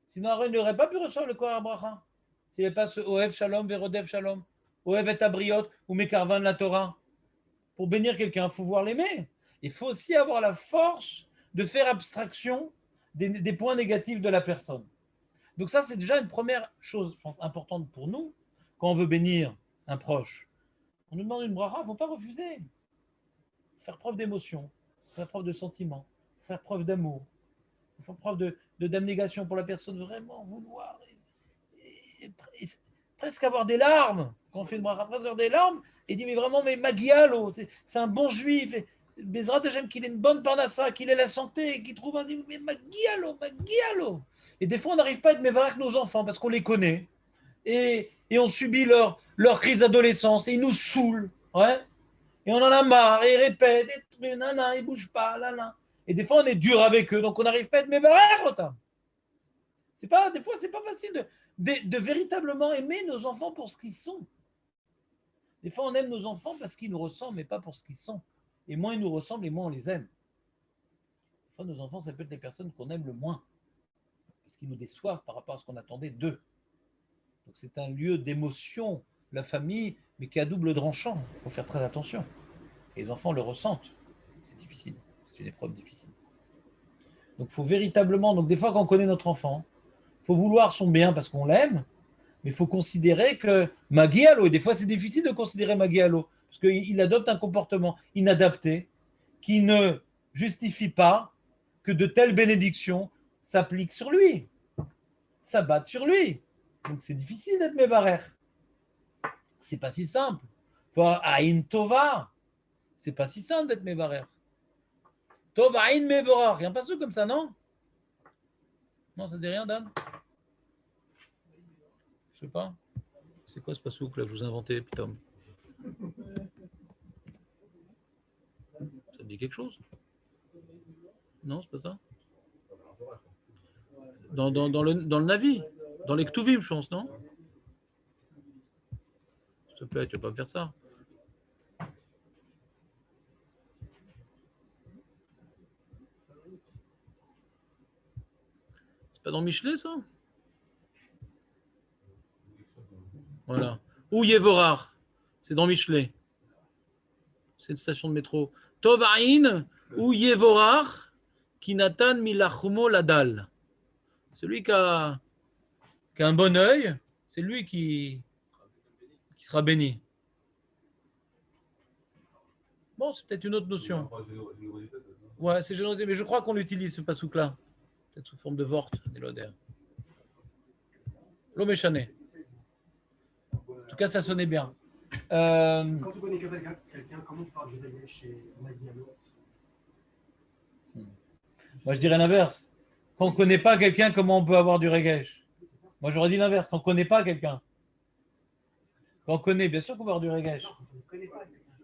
Sinon, Aaron n'aurait pas pu recevoir le Koach Abracha. S'il n'est pas ce Oev Shalom, Verodev Shalom, Oev et Abriot, ou Mekarvan la Torah. Pour bénir quelqu'un, il faut voir l'aimer. Il faut aussi avoir la force de faire abstraction des points négatifs de la personne. Donc ça, c'est déjà une première chose, je pense, importante pour nous, quand on veut bénir un proche. On nous demande une bracha, il ne faut pas refuser. Faire preuve d'émotion, faire preuve de sentiment, faire preuve d'amour, faire preuve d'abnégation pour la personne, vraiment vouloir, et presque avoir des larmes, quand on fait une bracha, presque avoir des larmes, et dit, mais vraiment, mais Magialo, c'est un bon juif, Bezrat Hashem, qu'il ait une bonne parnassa, qu'il ait la santé, qu'il trouve un dit, mais Magialo. Et des fois, on n'arrive pas à être mévarech nos enfants, parce qu'on les connaît, et on subit leur crise d'adolescence, et ils nous saoulent, ouais. Et on en a marre, et ils répètent, et nana, ils ne bougent pas, là, là. Et des fois, on est dur avec eux, donc on n'arrive pas à être mévarech. Des fois, c'est pas facile de véritablement aimer nos enfants pour ce qu'ils sont. Des fois, on aime nos enfants parce qu'ils nous ressemblent, mais pas pour ce qu'ils sont. Et moins ils nous ressemblent, et moins on les aime. Des fois, nos enfants, ça peut être les personnes qu'on aime le moins, parce qu'ils nous déçoivent par rapport à ce qu'on attendait d'eux. Donc c'est un lieu d'émotion, la famille, mais qui est à double tranchant. Il faut faire très attention. Et les enfants le ressentent. C'est difficile. C'est une épreuve difficile. Donc il faut véritablement, donc des fois quand on connaît notre enfant, il faut vouloir son bien parce qu'on l'aime, mais il faut considérer que Magialo, et des fois c'est difficile de considérer Magialo, parce qu'il adopte un comportement inadapté qui ne justifie pas que de telles bénédictions s'appliquent sur lui, s'abattent sur lui. Donc c'est difficile d'être mévarer. C'est pas si simple. Il faut avoir Aïn Tova. C'est pas si simple d'être mévarer. Tova Aïn Mevorah. Rien pas comme ça, non? Non, ça ne dit rien, Dan? Je sais pas. C'est quoi ce passouk là que je vous ai inventé, Tom? Ça me dit quelque chose? Non, c'est pas ça? Dans le Navi, dans les Ktuvim, je pense, non? S'il te plaît, tu ne vas pas me faire ça. C'est pas dans Michelet, ça? Voilà. Ou Yevorar, c'est dans Michelet. C'est une station de métro. Tovaïn ou Yevorar, Kinatan Milachmo Ladal. Celui qui a un bon œil, c'est lui qui sera béni. Bon, c'est peut-être une autre notion. Ouais, c'est générosité, mais je crois qu'on l'utilise, ce pasouk-là. Peut-être sous forme de vort, Néloder. L'Oméchané. En tout cas, ça sonnait bien. Quand tu connais quelqu'un, comment tu parles du réveil chez Magialo? Moi, je dirais l'inverse. Quand on ne connaît pas quelqu'un, comment on peut avoir du regesh? Moi, j'aurais dit l'inverse. Quand on ne connaît pas quelqu'un. Quand on connaît, bien sûr qu'on va avoir du regesh.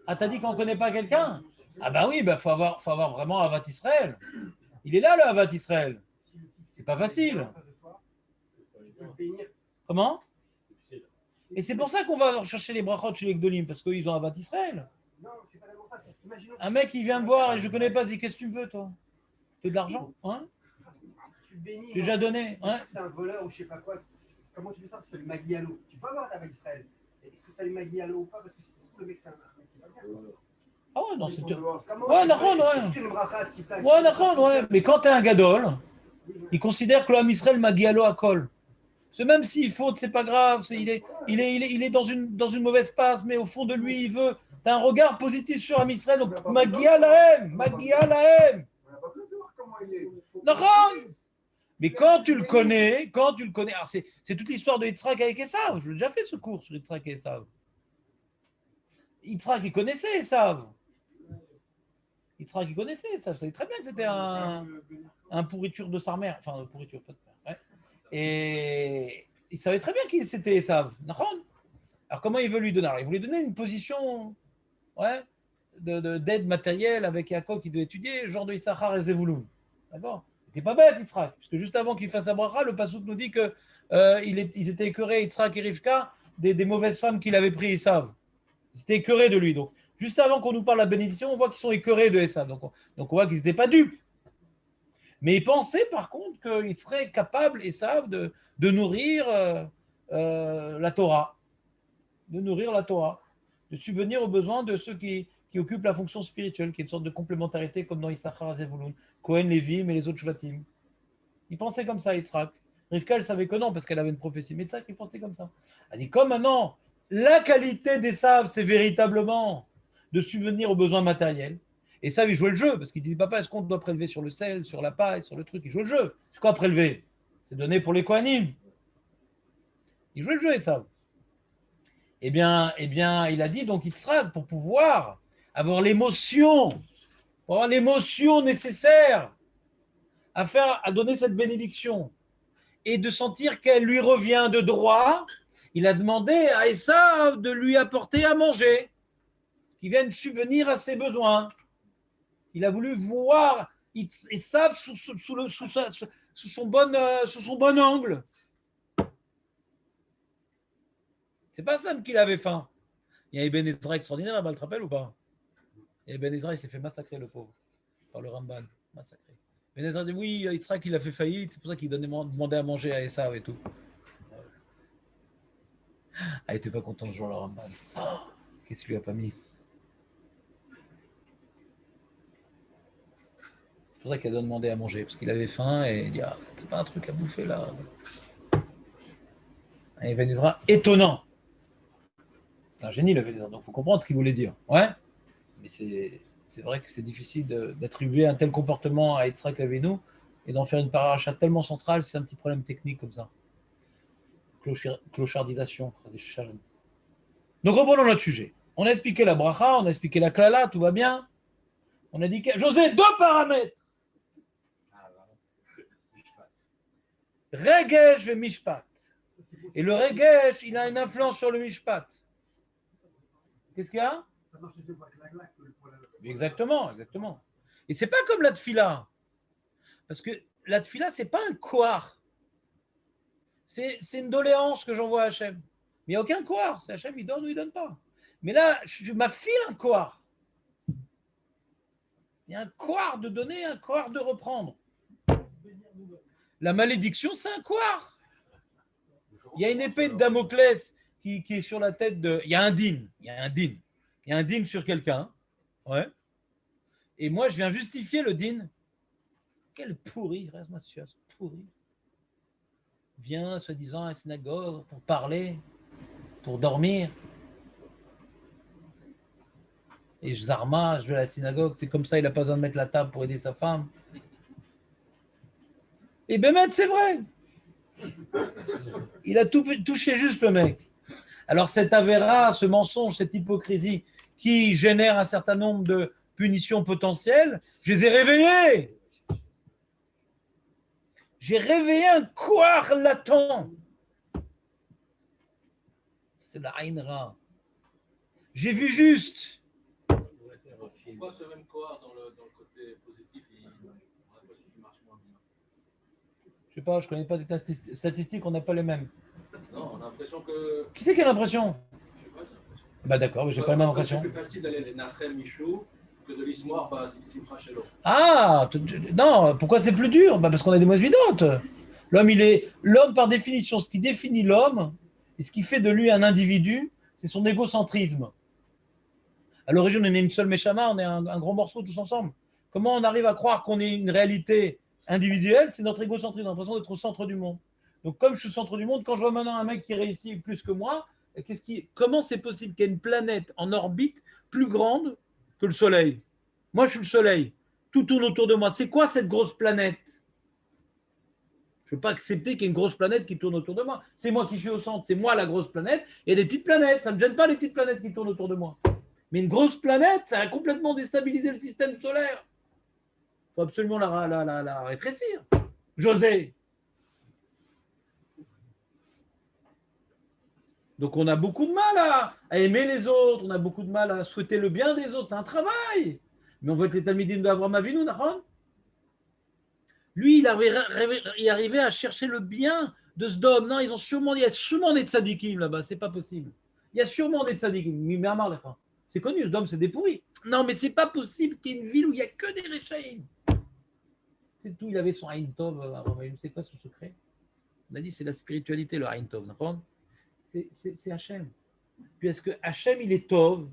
Ah, t'as dit qu'on ne connaît pas quelqu'un? Ah ben oui, faut avoir vraiment Avat Israël. Il est là, le Avat Israël. C'est pas facile. Comment? Et c'est pour ça qu'on va chercher les brachot chez les Gdolim, parce qu'ils ont Avat Israël. Non, c'est pas tellement ça. Un mec, il vient me voir et je ne connais pas, il dit, qu'est-ce que tu me veux, toi? Tu veux de l'argent? Hein? J'ai déjà donné. Hein? C'est un voleur ou je sais pas quoi. Comment tu fais ça? C'est le Magialo. Tu peux avoir Avat Israël. Est-ce que c'est le Magialo ou pas? Parce que le mec, c'est un mec qui va bien. Ah ouais, non, c'est... Ouais, d'accord, ouais. Mais quand tu es un gadol, il considère que l'homme Israël Magialo à col. C'est même s'il faute, c'est pas grave. Il est dans une mauvaise passe, mais au fond de lui, il veut. Tu as un regard positif sur l'homme Israël. Donc, Magia lahem. Mais quand tu le connais, alors c'est toute l'histoire de Yitzhak avec Esav. Je l'ai déjà fait ce cours sur Yitzhak et Esav. Yitzhak, il connaissait Esav. Yitzhak, il connaissait Esav. Ça savait très bien que c'était un pourriture de sa mère. Enfin, pourriture, pas de sa mère. Ouais. Et il savait très bien qui c'était Esav. Alors, comment il veut lui donner? Alors, il voulait donner une position d'aide matérielle avec Yaakov qui devait étudier, genre de Issachar et Zevulun. D'accord? Il n'était pas bête, Yitzhak. Parce que juste avant qu'il fasse la bracha, le Passouk nous dit que ils étaient écœurés, Yitzhak et Rivka, des mauvaises femmes qu'il avait pris Esav. Ils étaient écœurés de lui. Donc, juste avant qu'on nous parle de la bénédiction, on voit qu'ils sont écœurés de Esav. Donc, on voit qu'ils n'étaient pas dupes. Mais ils pensaient par contre qu'ils seraient capables, Esav, de nourrir la Torah. De nourrir la Torah. De subvenir aux besoins de ceux qui occupent la fonction spirituelle, qui est une sorte de complémentarité comme dans Issachar et Zevulun, Cohen, Lévi, mais les autres Shvatim. Ils pensaient comme ça, Yitzhak. Rivka, elle savait que non, parce qu'elle avait une prophétie. Mais Yitzhak, il pensait comme ça. Elle dit, comme maintenant, la qualité d'Esav, c'est véritablement de subvenir aux besoins matériels. Et ça, il jouait le jeu, parce qu'il dit, papa, est-ce qu'on doit prélever sur le sel, sur la paille, sur le truc? Il jouait le jeu. C'est quoi prélever? C'est donné pour les Kohanim. Il jouait le jeu, Esav. Eh bien, il a dit, donc, Yitzhak, pour pouvoir avoir l'émotion nécessaire à donner cette bénédiction et de sentir qu'elle lui revient de droit, il a demandé à Esav de lui apporter à manger, qu'il vienne subvenir à ses besoins. Il a voulu voir Esav sous son bon angle. C'est pas simple qu'il avait faim. Il y a Ibn Ezra extraordinaire là-bas, tu te rappelles ou pas? Et Ibn Ezra, il s'est fait massacrer, le pauvre, par le Ramban. Massacré. Ibn Ezra dit oui, Yitzhak, il a fait faillite, c'est pour ça qu'il demandait à manger à Esav et tout. Ah, il n'était pas content ce jour, le Ramban. Oh, qu'est-ce qu'il lui a pas mis? C'est pour ça qu'il a demandé à manger, parce qu'il avait faim et il dit ah, t'as pas un truc à bouffer là? Et Ibn Ezra, étonnant. C'est un génie, le Ibn Ezra, donc il faut comprendre ce qu'il voulait dire. Ouais, mais c'est vrai que c'est difficile d'attribuer un tel comportement à Yitzhak Avinu et d'en faire une paracha tellement centrale, c'est un petit problème technique comme ça. Clochardisation. Donc reprenons notre sujet. On a expliqué la bracha, on a expliqué la klala, tout va bien. On a dit que José, 2 paramètres. Regesh et Mishpat. Et le Regesh, il a une influence sur le Mishpat. Qu'est-ce qu'il y a? Ça marche mieux pour la glaque que pour la... Exactement. Et c'est pas comme la tfila. Parce que la tfila, c'est pas un koar. C'est une doléance que j'envoie à Hachem. Mais il n'y a aucun koar. C'est Hachem, il donne ou il ne donne pas. Mais là, je m'affile un koar. Il y a un koar de donner, un koar de reprendre. La malédiction, c'est un koar. Il y a une épée de Damoclès qui est sur la tête de... Il y a un din sur quelqu'un. Ouais. Et moi, je viens justifier le din. Quel pourri, reste-moi pourri. Vient, soi-disant, à la synagogue pour parler, pour dormir. Et Zarma, je vais à la synagogue, c'est comme ça, il n'a pas besoin de mettre la table pour aider sa femme. Et Bémet, c'est vrai. Il a tout touché juste, le mec. Alors, cette avéra, ce mensonge, cette hypocrisie qui génère un certain nombre de punitions potentielles, je les ai réveillées. J'ai réveillé un koar latent. C'est la Aïnra. J'ai vu juste. Pourquoi ce même koar dans le côté positif, on a l'impression qu'il marche moins bien? Je sais pas, je connais pas des statistiques, on n'a pas les mêmes. Non, on a l'impression que... Qui c'est qui a l'impression? Je sais pas, j'ai l'impression. Bah d'accord, mais j'ai pas la même impression. C'est plus facile d'aller les Nachel Michou que de l'Ismoir, enfin, Simcha Shelo. Ah, non, pourquoi c'est plus dur? Bah parce qu'on a des mauvaises vidantes. L'homme, par définition, ce qui définit l'homme et ce qui fait de lui un individu, c'est son égocentrisme. À l'origine, on est une seule Meshama, on est un gros morceau tous ensemble. Comment on arrive à croire qu'on est une réalité individuelle? C'est notre égocentrisme, on a l'impression d'être au centre du monde. Donc, comme je suis au centre du monde, quand je vois maintenant un mec qui réussit plus que moi, comment c'est possible qu'il y ait une planète en orbite plus grande que le Soleil? Moi, je suis le Soleil. Tout tourne autour de moi. C'est quoi cette grosse planète? Je ne peux pas accepter qu'il y ait une grosse planète qui tourne autour de moi. C'est moi qui suis au centre. C'est moi la grosse planète. Et des petites planètes. Ça ne me gêne pas les petites planètes qui tournent autour de moi. Mais une grosse planète, ça a complètement déstabilisé le système solaire. Il faut absolument la rétrécir. José. Donc on a beaucoup de mal à aimer les autres, on a beaucoup de mal à souhaiter le bien des autres, c'est un travail. Mais on veut être les Talmidim d'Avraham Avinu, Nachon. Lui, il arrivait à chercher le bien de Sdom. Non, il y a sûrement des tzadikim là-bas, c'est pas possible. Il y a sûrement des tzadikim. Mais c'est connu, Sdom, c'est des pourris. Non, mais c'est pas possible qu'il y ait une ville où il n'y a que des Rechaïm. C'est tout, il avait son Aïn Tov, c'est quoi son secret? On a dit c'est la spiritualité, le Aïn Tov, Nachon. C'est Hachem. Puisque Hachem, il est Tov,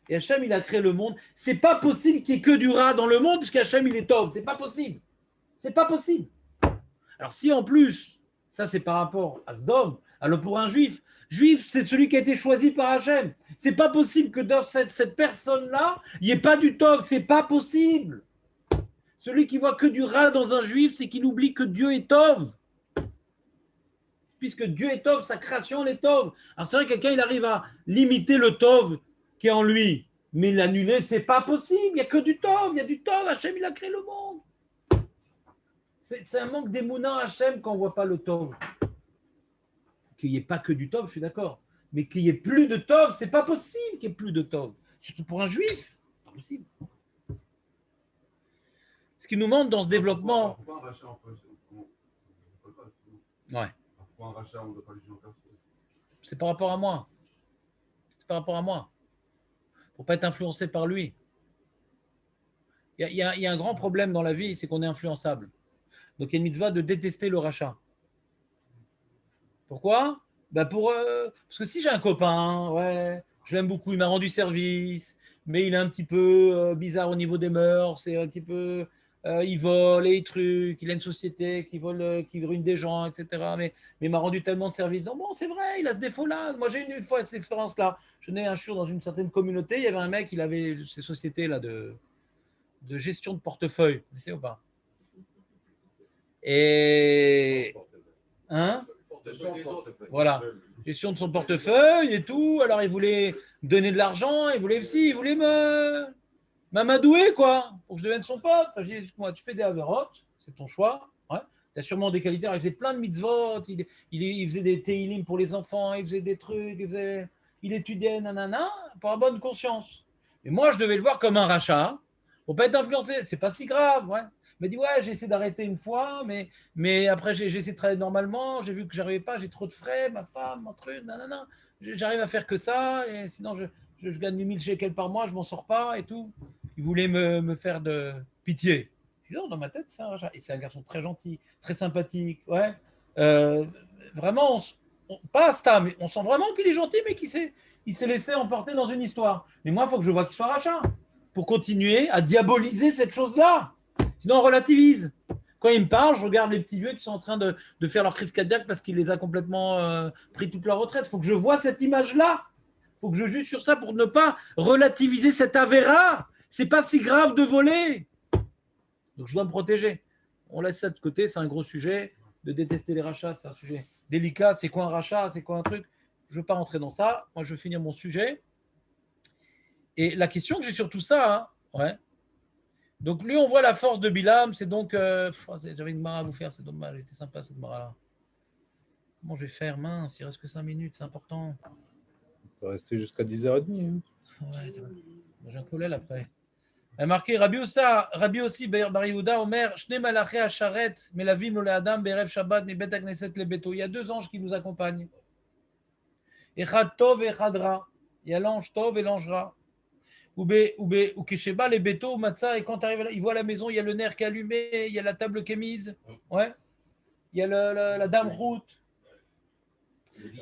et Hachem, il a créé le monde. C'est pas possible qu'il n'y ait que du Ra dans le monde, puisque Hachem, il est Tov. C'est pas possible. C'est pas possible. Alors, si en plus, ça c'est par rapport à Sdom, alors pour un juif, c'est celui qui a été choisi par Hachem. C'est pas possible que dans cette personne-là, il n'y ait pas du Tov. C'est pas possible. Celui qui voit que du Ra dans un juif, c'est qu'il oublie que Dieu est Tov. Puisque Dieu est Tov, sa création est Tov. Alors c'est vrai que quelqu'un, il arrive à limiter le Tov qui est en lui, mais l'annuler, c'est pas possible. Il n'y a que du Tov, il y a du Tov. Hachem, il a créé le monde. C'est un manque d'émouna Hachem quand on ne voit pas le Tov. Qu'il n'y ait pas que du Tov, je suis d'accord. Mais qu'il n'y ait plus de Tov, c'est pas possible qu'il n'y ait plus de Tov. Surtout pour un juif, c'est pas possible. Ce qui nous manque dans ce développement. Pourquoi un rachat, Ouais. Pourquoi un rachat, on ne doit pas le juger en personne? C'est par rapport à moi. C'est par rapport à moi. Pour ne pas être influencé par lui. Il y a un grand problème dans la vie, c'est qu'on est influençable. Donc il y a une mitzvah de détester le rachat. Pourquoi? Parce que si j'ai un copain, ouais, je l'aime beaucoup, il m'a rendu service, mais il est un petit peu bizarre au niveau des mœurs, c'est un petit peu, il vole et il truc, il a une société qui vole, qui ruine des gens, etc. Mais il m'a rendu tellement de services. Donc, bon, c'est vrai, il a ce défaut-là. Moi, j'ai eu une fois cette expérience-là. Je venais un jour dans une certaine communauté, il y avait un mec, il avait ces sociétés-là de gestion de portefeuille, vous savez ou pas? Et hein? Voilà, gestion de son portefeuille et tout. Alors il voulait me donner de l'argent, il voulait m'amadouer quoi, pour que je devienne son pote. J'ai dit, moi, tu fais des avérotes, c'est ton choix. Ouais. Tu as sûrement des qualités. Alors, il faisait plein de mitzvot, il faisait des teilim pour les enfants, il faisait des trucs, il étudiait, nanana, pour avoir bonne conscience. Et moi, je devais le voir comme un rachat, pour pas être influencé. C'est pas si grave, ouais. Il m'a dit, ouais, j'ai essayé d'arrêter une fois, mais après, j'ai essayé de travailler normalement, j'ai vu que j'arrivais pas, j'ai trop de frais, ma femme, mon truc, nanana. J'arrive à faire que ça, et sinon, je gagne 1000 shekels par mois, je m'en sors pas et tout. Il voulait me faire de pitié. Je dis, non, dans ma tête, c'est un rachat. Et c'est un garçon très gentil, très sympathique, ouais. Vraiment, pas Asta, mais on sent vraiment qu'il est gentil, mais il s'est laissé emporter dans une histoire. Mais moi, il faut que je vois qu'il soit rachat pour continuer à diaboliser cette chose-là. Sinon, on relativise. Quand il me parle, je regarde les petits vieux qui sont en train de faire leur crise cardiaque parce qu'il les a complètement pris toute leur retraite. Il faut que je vois cette image-là. Il faut que je juge sur ça pour ne pas relativiser cet avéra. C'est pas si grave de voler. Donc, je dois me protéger. On laisse ça de côté, c'est un gros sujet. De détester les rachats, c'est un sujet délicat. C'est quoi un rachat? C'est quoi un truc? Je ne veux pas rentrer dans ça. Moi, je veux finir mon sujet. Et la question que j'ai sur tout ça, hein, ouais. Donc lui, on voit la force de Bilam. C'est donc, j'avais une mara à vous faire, c'est dommage, c'était sympa cette mara-là. Comment je vais faire? Mince, il reste que 5 minutes, c'est important. On peut rester jusqu'à 10h30. Hein. Ouais, j'ai un collègue après. Elle a marqué Rabbi aussi Bar Yehuda Omer Shne Malaché Asharet Melavim Ole Adam Berev Shabbat Mi Bet Knesset Lebeto. Il y a 2 anges qui nous accompagnent. Echad Tov et Echad Ra. Il y a l'ange Tov et l'ange Ra. Ou Kesheba les Beto Matzah. Et quand tu arrives, il voit la maison, il y a le nerf qui est allumé, il y a la table qui est mise. Ouais. Il y a la dame route.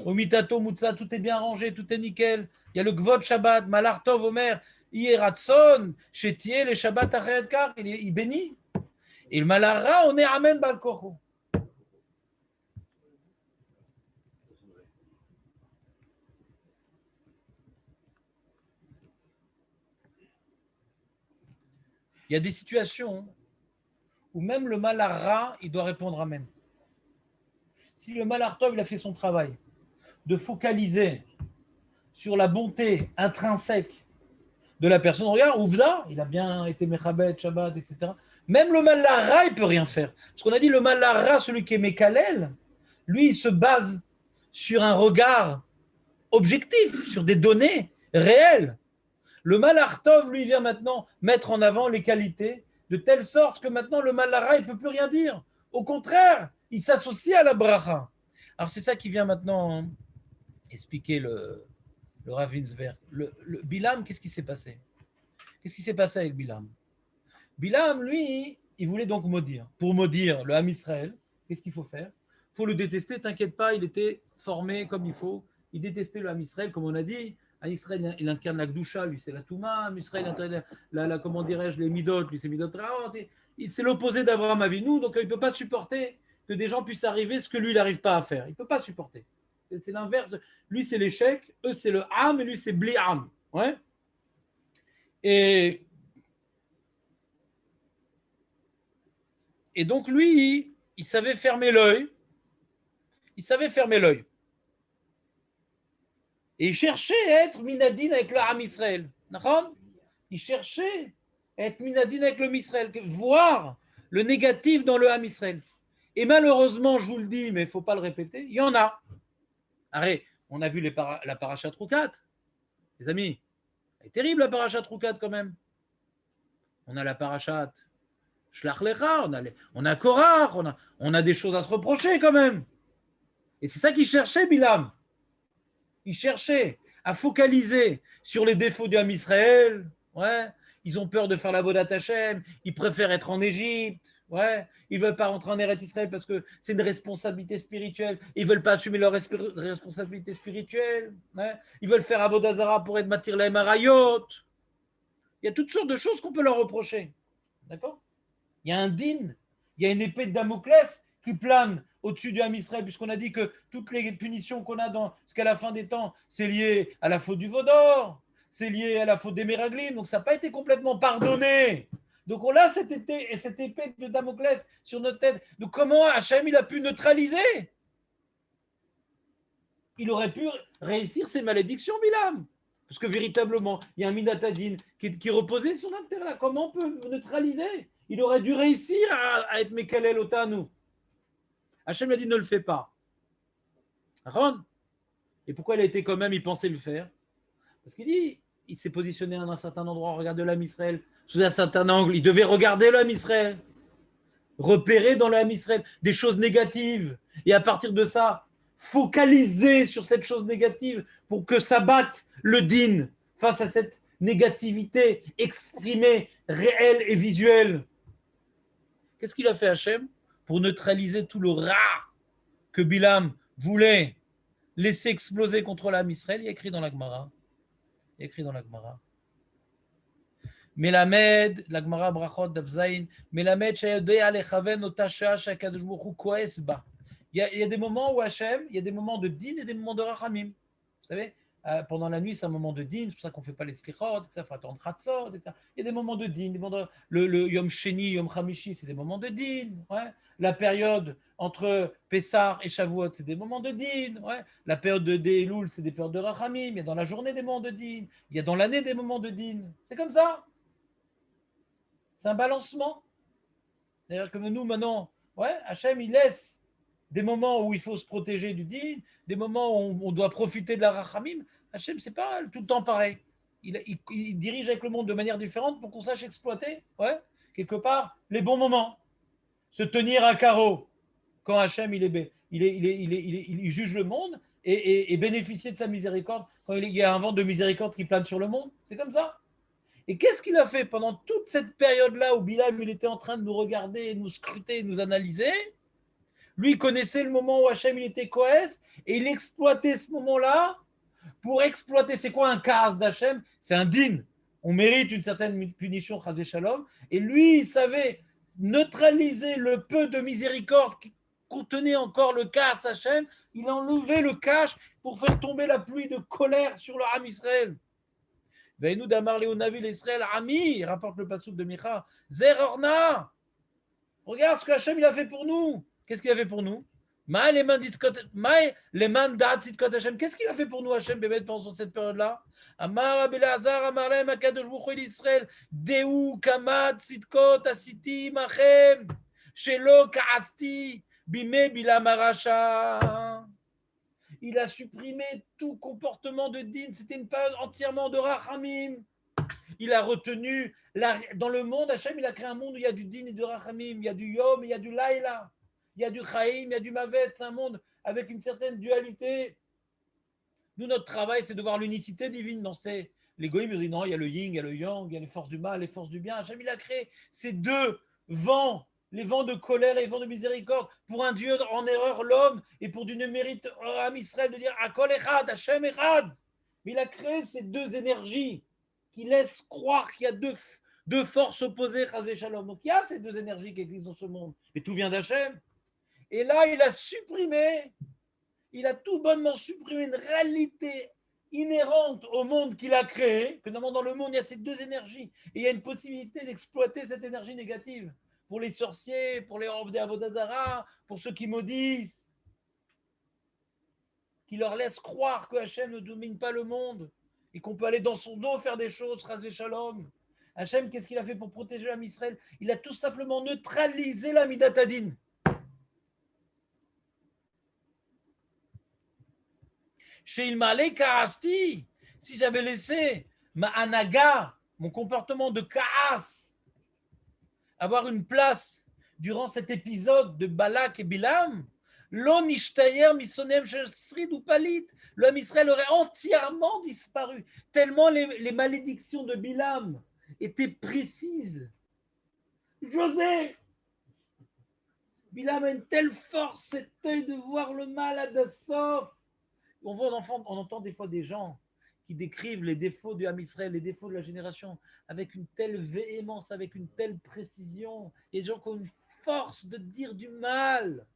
Au Mitato Mutza, tout est bien rangé, tout est nickel. Il y a le Gvod Shabbat, Malar Tov Omer. Ratson, Chetier, les Shabbat Achet Kar, il bénit. Et le Malara, on est Amen Balkocho. Il y a des situations où même le Malara, il doit répondre Amen. Si le Malartov, il a fait son travail de focaliser sur la bonté intrinsèque de la personne. Regarde, Ouvda, il a bien été Mechabet, Shabbat, etc. Même le Malara, il ne peut rien faire. Parce qu'on a dit le Malara, celui qui est Mekalel, lui, il se base sur un regard objectif, sur des données réelles. Le Malartov, lui, vient maintenant mettre en avant les qualités, de telle sorte que maintenant, le Malara, il ne peut plus rien dire. Au contraire, il s'associe à la bracha. Alors, c'est ça qui vient maintenant expliquer le Rav Winsberg. Le Bilam, qu'est-ce qui s'est passé? Qu'est-ce qui s'est passé avec Bilam? Bilam, lui, il voulait donc maudire. Pour maudire le Ham Israël, qu'est-ce qu'il faut faire? Il faut le détester, t'inquiète pas, il était formé comme il faut. Il détestait le Ham Israël, comme on a dit. Ham Israël, il incarne la Gdusha, lui, c'est la Touma. Ham Israël incarne comment dirais-je, les Midot, lui, c'est Midot Raot. C'est l'opposé d'Avraham Avinu, donc il ne peut pas supporter que des gens puissent arriver ce que lui, il n'arrive pas à faire. Il ne peut pas supporter. C'est l'inverse. Lui, c'est l'échec. Eux, c'est le Ham, et lui, c'est Bli Ham. Ouais. Et donc, lui, il savait fermer l'œil. Il savait fermer l'œil. Et il cherchait à être minadine avec le Ham Israël. Il cherchait à être minadine avec le Ham Israël, voir le négatif dans le Ham Israël. Et malheureusement, je vous le dis, mais il ne faut pas le répéter, il y en a. Arrête, on a vu la parachat Roukat. Les amis, elle est terrible la parachat Roukat quand même. On a la parachat Shlach Lecha, on a Korach, on a des choses à se reprocher quand même. Et c'est ça qu'il cherchait, Bilam. Il cherchait à focaliser sur les défauts du Ham Israël. Ouais. Ils ont peur de faire la Vodat Hashem. Ils préfèrent être en Égypte. Ouais. Ils ne veulent pas rentrer en Eretz Israël parce que c'est une responsabilité spirituelle. Ils ne veulent pas assumer leur responsabilité spirituelle. Ouais. Ils veulent faire Avodah Zara pour être Matir Lahem Arayot. Il y a toutes sortes de choses qu'on peut leur reprocher. D'accord? Il y a un din, il y a une épée de Damoclès qui plane au-dessus du Ham Israël, puisqu'on a dit que toutes les punitions qu'on a jusqu'à la fin des temps, c'est lié à la faute du Vaudor, c'est lié à la faute des Méraglim, donc ça n'a pas été complètement pardonné. Donc on a cette épée de Damoclès sur notre tête. Donc comment Hachem il a pu neutraliser? Il aurait pu réussir ses malédictions, Bilam. Parce que véritablement, il y a un Minatadine qui reposait sur notre terre là. Comment on peut neutraliser? Il aurait dû réussir à être Mekalel Otanu. Hachem lui a dit ne le fais pas. Aaron. Et pourquoi il a été quand même, il pensait le faire? Parce qu'il dit, il s'est positionné à un certain endroit, regarder l'Ham Israël, sous un certain angle, il devait regarder l'Ham Israël, repérer dans l'Ham Israël des choses négatives, et à partir de ça, focaliser sur cette chose négative pour que ça batte le din face à cette négativité exprimée, réelle et visuelle. Qu'est-ce qu'il a fait Hachem pour neutraliser tout le rat que Bilam voulait laisser exploser contre l'Ham Israël? Il y a écrit dans la Gemara. Melamed, la Gemara Brachot d'Avzaïn, Melamed shayodea lechaven ota shea shakadosh baruch hu koes ba. Il y a des moments où Hachem, il y a des moments de din et des moments de rachamim. Vous savez, pendant la nuit, c'est un moment de din, c'est pour ça qu'on ne fait pas les slichot, il faut attendre Chatzot, etc. Il y a des moments de din, le Yom Sheni, Yom Chamishi, c'est des moments de din. Ouais. La période entre Pessah et Shavuot, c'est des moments de din. Ouais. La période de Elul, c'est des périodes de rachamim. Il y a dans la journée des moments de din. Il y a dans l'année des moments de din. C'est comme ça. C'est un balancement. C'est-à-dire que nous, maintenant, ouais, Hachem, il laisse des moments où il faut se protéger du din, des moments où on doit profiter de la rachamim. Hachem, c'est pas tout le temps pareil. Il dirige avec le monde de manière différente pour qu'on sache exploiter, ouais, quelque part, les bons moments. Se tenir à carreau quand Hachem, il juge le monde et bénéficier de sa miséricorde quand il y a un vent de miséricorde qui plane sur le monde. C'est comme ça. Et qu'est-ce qu'il a fait pendant toute cette période-là où Bilam il était en train de nous regarder, nous scruter, nous analyser? Lui, il connaissait le moment où Hachem il était Koès et il exploitait ce moment-là pour exploiter. C'est quoi un Kaas d'Hachem? C'est un din. On mérite une certaine punition, Chazé Shalom. Et lui, il savait neutraliser le peu de miséricorde qui contenait encore le Kaas Hachem. Il a enlevé le cache pour faire tomber la pluie de colère sur le Ham Israël. Veinu damar leonavi l'Israël Ami, rapporte le passouk de Micha. Zer Orna. Regarde ce que Hachem il a fait pour nous. Qu'est-ce qu'il a fait pour nous? Qu'est-ce qu'il a fait pour nous, Hachem, Bémet, pendant cette période-là? Amar Abelazar, Amarlem, Akadosh Baruch Hu Israël, Deu, Kamad, Sitkot, Asiti, Machem, Shelo, Kaasti, Bime, Bilam, Aracha. Il a supprimé tout comportement de din. C'était une période entièrement de Rachamim. Il a retenu, dans le monde, Hachem, il a créé un monde où il y a du din et du Rachamim. Il y a du Yom, il y a du Laïla. Il y a du Chaim, il y a du Mavet. C'est un monde avec une certaine dualité. Nous, notre travail, c'est de voir l'unicité divine dans ces. Les goïms, ils disent non, il y a le yin, il y a le yang, il y a les forces du mal, les forces du bien. Hachem, il a créé ces deux vents, les vents de colère et les vents de miséricorde, pour un Dieu en erreur, l'homme, et pour du mérite à Israël de dire Akol Echad, Hachem Echad. Mais il a créé ces deux énergies qui laissent croire qu'il y a deux forces opposées, Chazé Shalom. Donc il y a ces deux énergies qui existent dans ce monde. Mais tout vient d'Hachem. Et là, il a supprimé, il a tout bonnement supprimé une réalité inhérente au monde qu'il a créé, que normalement dans le monde, il y a ces deux énergies. Et il y a une possibilité d'exploiter cette énergie négative pour les sorciers, pour les Rovdei Avodazara, pour ceux qui maudissent, qui leur laissent croire que Hachem ne domine pas le monde et qu'on peut aller dans son dos faire des choses, Chazé Shalom. Hachem, qu'est-ce qu'il a fait pour protéger l'âme Israël? Il a tout simplement neutralisé la Midat Hadin. Chez Ilmale Kaasti, si j'avais laissé ma anaga, mon comportement de Kaas, avoir une place durant cet épisode de Balak et Bilam, l'homme Ishtayer Misonem Shesrid ou Palit, l'homme Israël aurait entièrement disparu, tellement les malédictions de Bilam étaient précises. José, Bilam a une telle force, cet œil de voir le mal à Dassof. On entend des fois des gens qui décrivent les défauts du Ham Israël, les défauts de la génération, avec une telle véhémence, avec une telle précision. Il y a des gens qui ont une force de dire du mal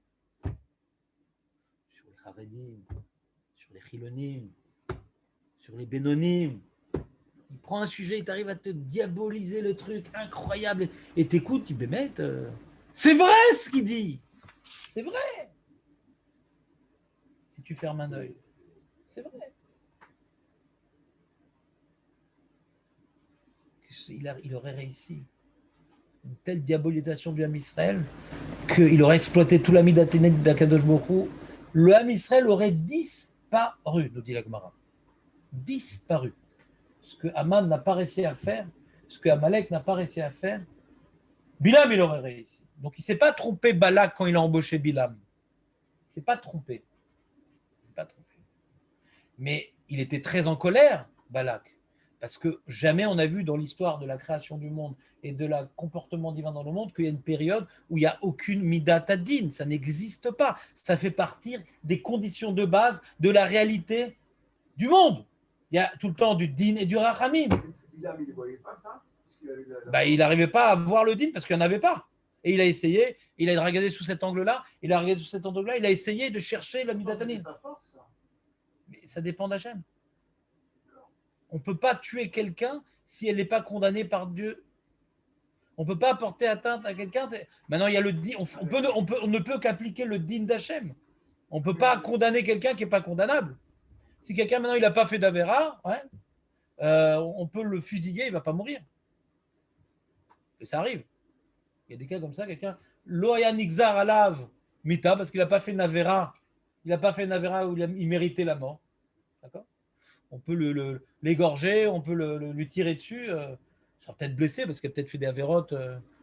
sur les Haredim, sur les Chilonim, sur les Bénonim. Il prend un sujet, il arrive à te diaboliser le truc, incroyable. Et t'écoutes, il bémet, c'est vrai ce qu'il dit. C'est vrai. Si tu fermes un œil. C'est vrai. Il aurait réussi une telle diabolisation du Ham Israël qu'il aurait exploité tout la midat d'Akadosh Baruch Hu. Le Ham Israël aurait disparu, nous dit la Gemara. Disparu. Ce que Haman n'a pas réussi à faire, ce que Amalek n'a pas réussi à faire, Bilam, il aurait réussi. Donc il ne s'est pas trompé, Balak, quand il a embauché Bilam. Il ne s'est pas trompé. Mais il était très en colère, Balak, parce que jamais on a vu dans l'histoire de la création du monde et de la comportement divin dans le monde qu'il y a une période où il n'y a aucune midat hadin, ça n'existe pas. Ça fait partie des conditions de base de la réalité du monde. Il y a tout le temps du din et du rachamim. Il ne voyait pas ça Il n'arrivait pas à voir le din parce qu'il n'y en avait pas. Et il a essayé, il a regardé sous cet angle-là, il a essayé de chercher la midat hadin. Mais ça dépend d'Hachem. On ne peut pas tuer quelqu'un si elle n'est pas condamnée par Dieu. On ne peut pas porter atteinte à quelqu'un. Maintenant, il y a le din. On ne peut qu'appliquer le din d'Hachem. On ne peut pas condamner quelqu'un qui n'est pas condamnable. Si quelqu'un, maintenant, il n'a pas fait d'Avera, on peut le fusiller, il ne va pas mourir. Et ça arrive. Il y a des cas comme ça, quelqu'un, Loya Nixar Alav Mita, parce qu'il n'a pas fait une Avera. Il n'a pas fait une Avera où il méritait la mort. D'accord ? On peut l'égorger, on peut lui tirer dessus. Il sera peut-être blessé parce qu'il a peut-être fait des avérotes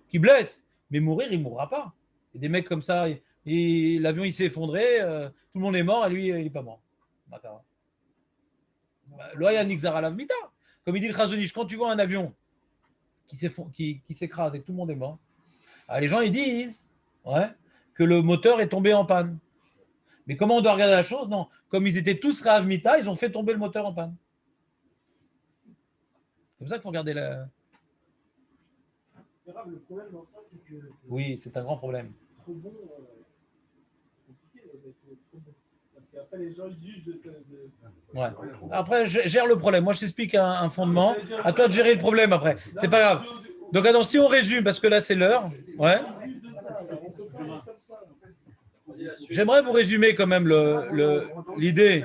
qui blessent. Mais mourir, il ne mourra pas. Il y a des mecs comme ça, l'avion il s'est effondré, tout le monde est mort et lui, il n'est pas mort. D'accord. Loya Nixar Alav Mita. Comme il dit le Chazonish, quand tu vois un avion qui s'écrase et que tout le monde est mort, les gens ils disent que le moteur est tombé en panne. Mais comment on doit regarder la chose? Non. Comme ils étaient tous Rav Mita, ils ont fait tomber le moteur en panne. C'est comme ça qu'il faut regarder la. Le problème dans ça, c'est que. Oui, c'est un grand problème. Trop bon, compliqué d'être trop bon. Parce qu'après, les gens, ils jugent de. Ouais. Après, gère le problème. Moi, je t'explique un fondement. À toi de gérer le problème après. C'est pas grave. Donc, attends, si on résume, parce que là, c'est l'heure. Ouais. Ils jugent de ça. On peut pas comme ça. J'aimerais vous résumer quand même l'idée.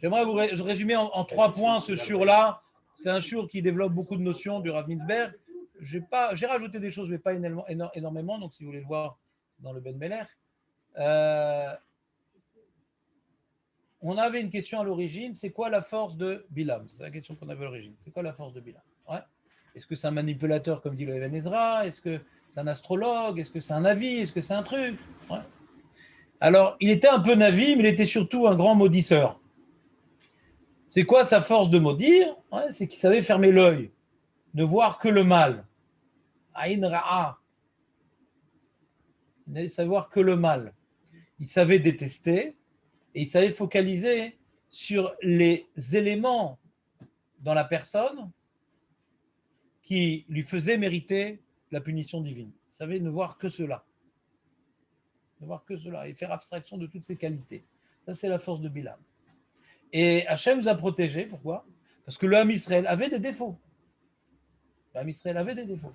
J'aimerais vous résumer en 3 points ce shiur-là. C'est un shiur qui développe beaucoup de notions du Rav Mintzberg. J'ai rajouté des choses, mais pas énormément. Donc, si vous voulez le voir dans le Ben Meler. On avait une question à l'origine. C'est quoi la force de Bilam? C'est la question qu'on avait à l'origine. C'est quoi la force de Bilam? Ouais. Est-ce que c'est un manipulateur, comme dit le Even Ezra? Est-ce que c'est un astrologue? Est-ce que c'est un navi? Est-ce que c'est un truc? Ouais. Alors, il était un peu navi, mais il était surtout un grand maudisseur. C'est quoi sa force de maudire? Ouais, c'est qu'il savait fermer l'œil, ne voir que le mal. Aïn ra'a. Ne savoir que le mal. Il savait détester et il savait focaliser sur les éléments dans la personne qui lui faisaient mériter la punition divine. Il savait ne voir que cela. Ne voir que cela et faire abstraction de toutes ses qualités. Ça, c'est la force de Bilam. Et Hachem nous a protégés. Pourquoi? Parce que le Ham Israël avait des défauts. Le Ham Israël avait des défauts.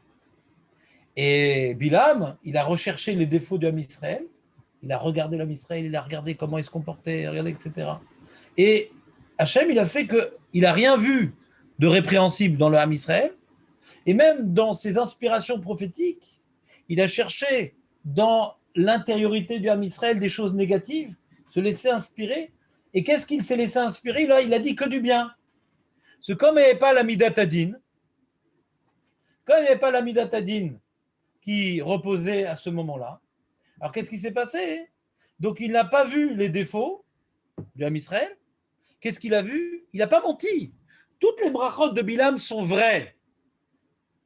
Et Bilam, il a recherché les défauts du Ham Israël. Il a regardé l'Ham Israël, il a regardé comment il se comportait, regardé, etc. Et Hachem, il a fait qu'il n'a rien vu de répréhensible dans le Ham Israël. Et même dans ses inspirations prophétiques, il a cherché dans l'intériorité du Ham Israël des choses négatives, se laisser inspirer. Et qu'est-ce qu'il s'est laissé inspirer? Là, il a dit que du bien. Parce que comme il n'y avait pas la Midat Hadin, comme il n'y avait pas la Midat Hadin qui reposait à ce moment-là, alors qu'est-ce qui s'est passé? Donc il n'a pas vu les défauts du Ham Israël. Qu'est-ce qu'il a vu? Il n'a pas menti. Toutes les brachot de Bilam sont vraies.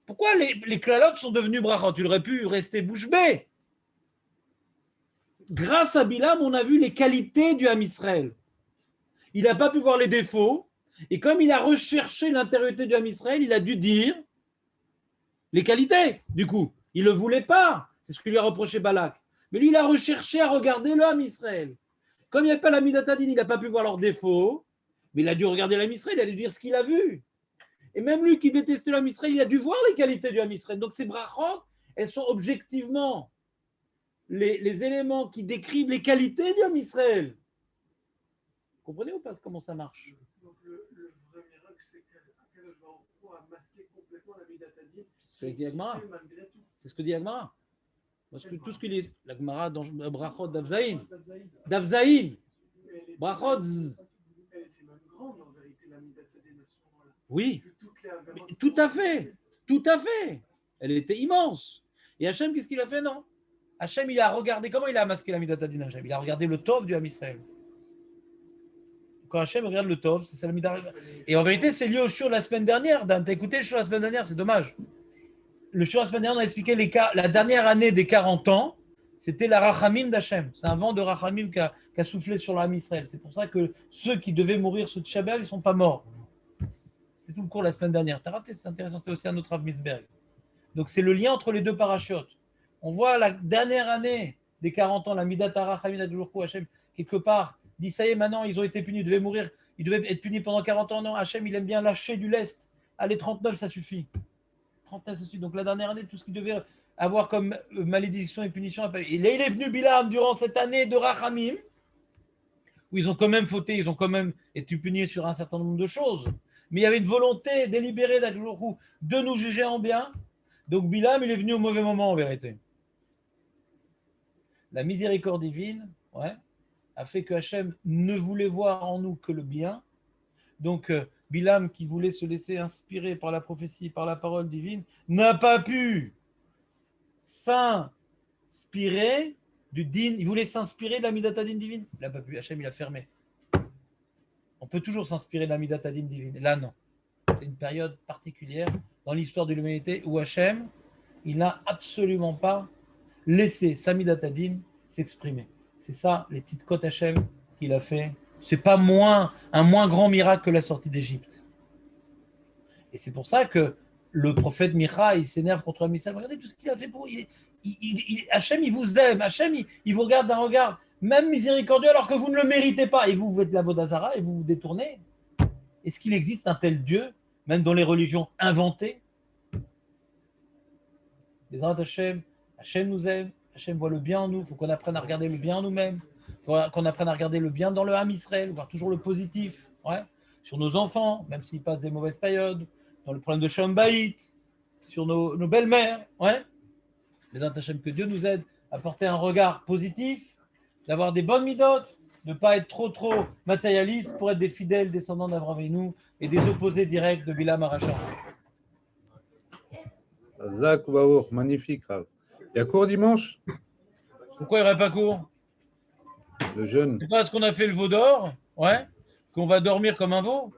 Pourquoi les klalotes sont devenus brachot? Il aurait pu rester bouche bée. Grâce à Bilam, on a vu les qualités du Ham Israël. Il n'a pas pu voir les défauts. Et comme il a recherché l'intériorité du Ham Israël, il a dû dire les qualités. Du coup, il ne le voulait pas. C'est ce que lui a reproché Balak. Mais lui, il a recherché à regarder le Ham Israël. Comme il n'y a pas la Midat Hadin, il n'a pas pu voir leurs défauts. Mais il a dû regarder le Ham Israël, il a dû dire ce qu'il a vu. Et même lui qui détestait le Ham Israël, il a dû voir les qualités du Ham Israël. Donc ces brachot, elles sont objectivement les éléments qui décrivent les qualités du Ham Israël. Vous comprenez ou pas comment ça marche? Donc le vrai miracle, c'est qu'Akadosh Baruch Hu a masqué complètement la Midat Hadin. C'est ce que dit Agmara. C'est ce que dit Agmara. Parce que tout ce qu'il dit, la Gemara dans Brachot d'Avzaïn. D'Avzaïn. Brachot. Elle était même grande en vérité, la Midat Hadin à ce moment-là. Oui. Tout à fait. Tout à fait. Elle était immense. Et Hachem, qu'est-ce qu'il a fait? Non. Hachem, il a regardé, comment il a masqué la Midat Hadin? Hachem, il a regardé le Tov du Ham Israël. Quand Hachem regarde le Tov, c'est ça la Midat Hadin. Et en vérité, c'est lié au shiur de la semaine dernière. Dan, t'as écouté le shiur de la semaine dernière, c'est dommage. Le shiur de la semaine dernière, on a expliqué la dernière année des 40 ans, c'était la Rachamim d'Hachem. C'est un vent de Rachamim qui a soufflé sur l'Am Israël. C'est pour ça que ceux qui devaient mourir ce Tchabéav, ils ne sont pas morts. C'était tout le cours la semaine dernière. T'as raté, c'est intéressant. C'était aussi un autre Rav Mintzberg. Donc c'est le lien entre les deux parachutes. On voit la dernière année des 40 ans, la Midat Rachamim d'Adjourkou, Hachem, quelque part, dit ça y est, maintenant ils ont été punis, ils devaient mourir, ils devaient être punis pendant 40 ans. Non, Hachem, il aime bien lâcher du lest. Allez, 39, ça suffit. 39, ça suffit. Donc la dernière année, tout ce qu'il devait avoir comme malédiction et punition. Et là, il est venu Bilam durant cette année de Rachamim, où ils ont quand même fauté, ils ont quand même été punis sur un certain nombre de choses. Mais il y avait une volonté délibérée d'Adjourkou de nous juger en bien. Donc Bilam, il est venu au mauvais moment en vérité. La miséricorde divine, a fait que Hachem ne voulait voir en nous que le bien. Donc Bilam, qui voulait se laisser inspirer par la prophétie, par la parole divine, n'a pas pu s'inspirer du din. Il voulait s'inspirer de la Midat Hadin divine. Il n'a pas pu. Hachem, il a fermé. On peut toujours s'inspirer de la Midat Hadin divine. Là, non. C'est une période particulière dans l'histoire de l'humanité où Hachem, il n'a absolument pas laissé sa Midat Hadin s'exprimer. C'est ça, les tzidkot Hachem qu'il a fait. C'est pas un moins grand miracle que la sortie d'Égypte. Et c'est pour ça que le prophète Micha, il s'énerve contre Amisal. Regardez tout ce qu'il a fait pour Hachem, il vous aime. Hachem, il vous regarde d'un regard même miséricordieux alors que vous ne le méritez pas. Et vous êtes la Vodazara et vous vous détournez. Est-ce qu'il existe un tel Dieu, même dans les religions inventées? Les Hachem nous aime. Hachem voit le bien en nous. Il faut qu'on apprenne à regarder le bien en nous-mêmes. Qu'on apprenne à regarder le bien dans le Ham Israël, voir toujours le positif. Ouais. Sur nos enfants, même s'ils passent des mauvaises périodes, dans le problème de Shalom Bayit, sur nos belles-mères. Ouais. Les Hachem, que Dieu nous aide à porter un regard positif, d'avoir des bonnes midotes, de ne pas être trop matérialiste pour être des fidèles descendants d'Abraham Avinu et des opposés directs de Bilam Arachar. Zach Baour, magnifique. Rav. Il y a cours dimanche? Pourquoi il n'y aurait pas cours? Le jeûne. C'est parce qu'on a fait le veau d'or, ouais, qu'on va dormir comme un veau.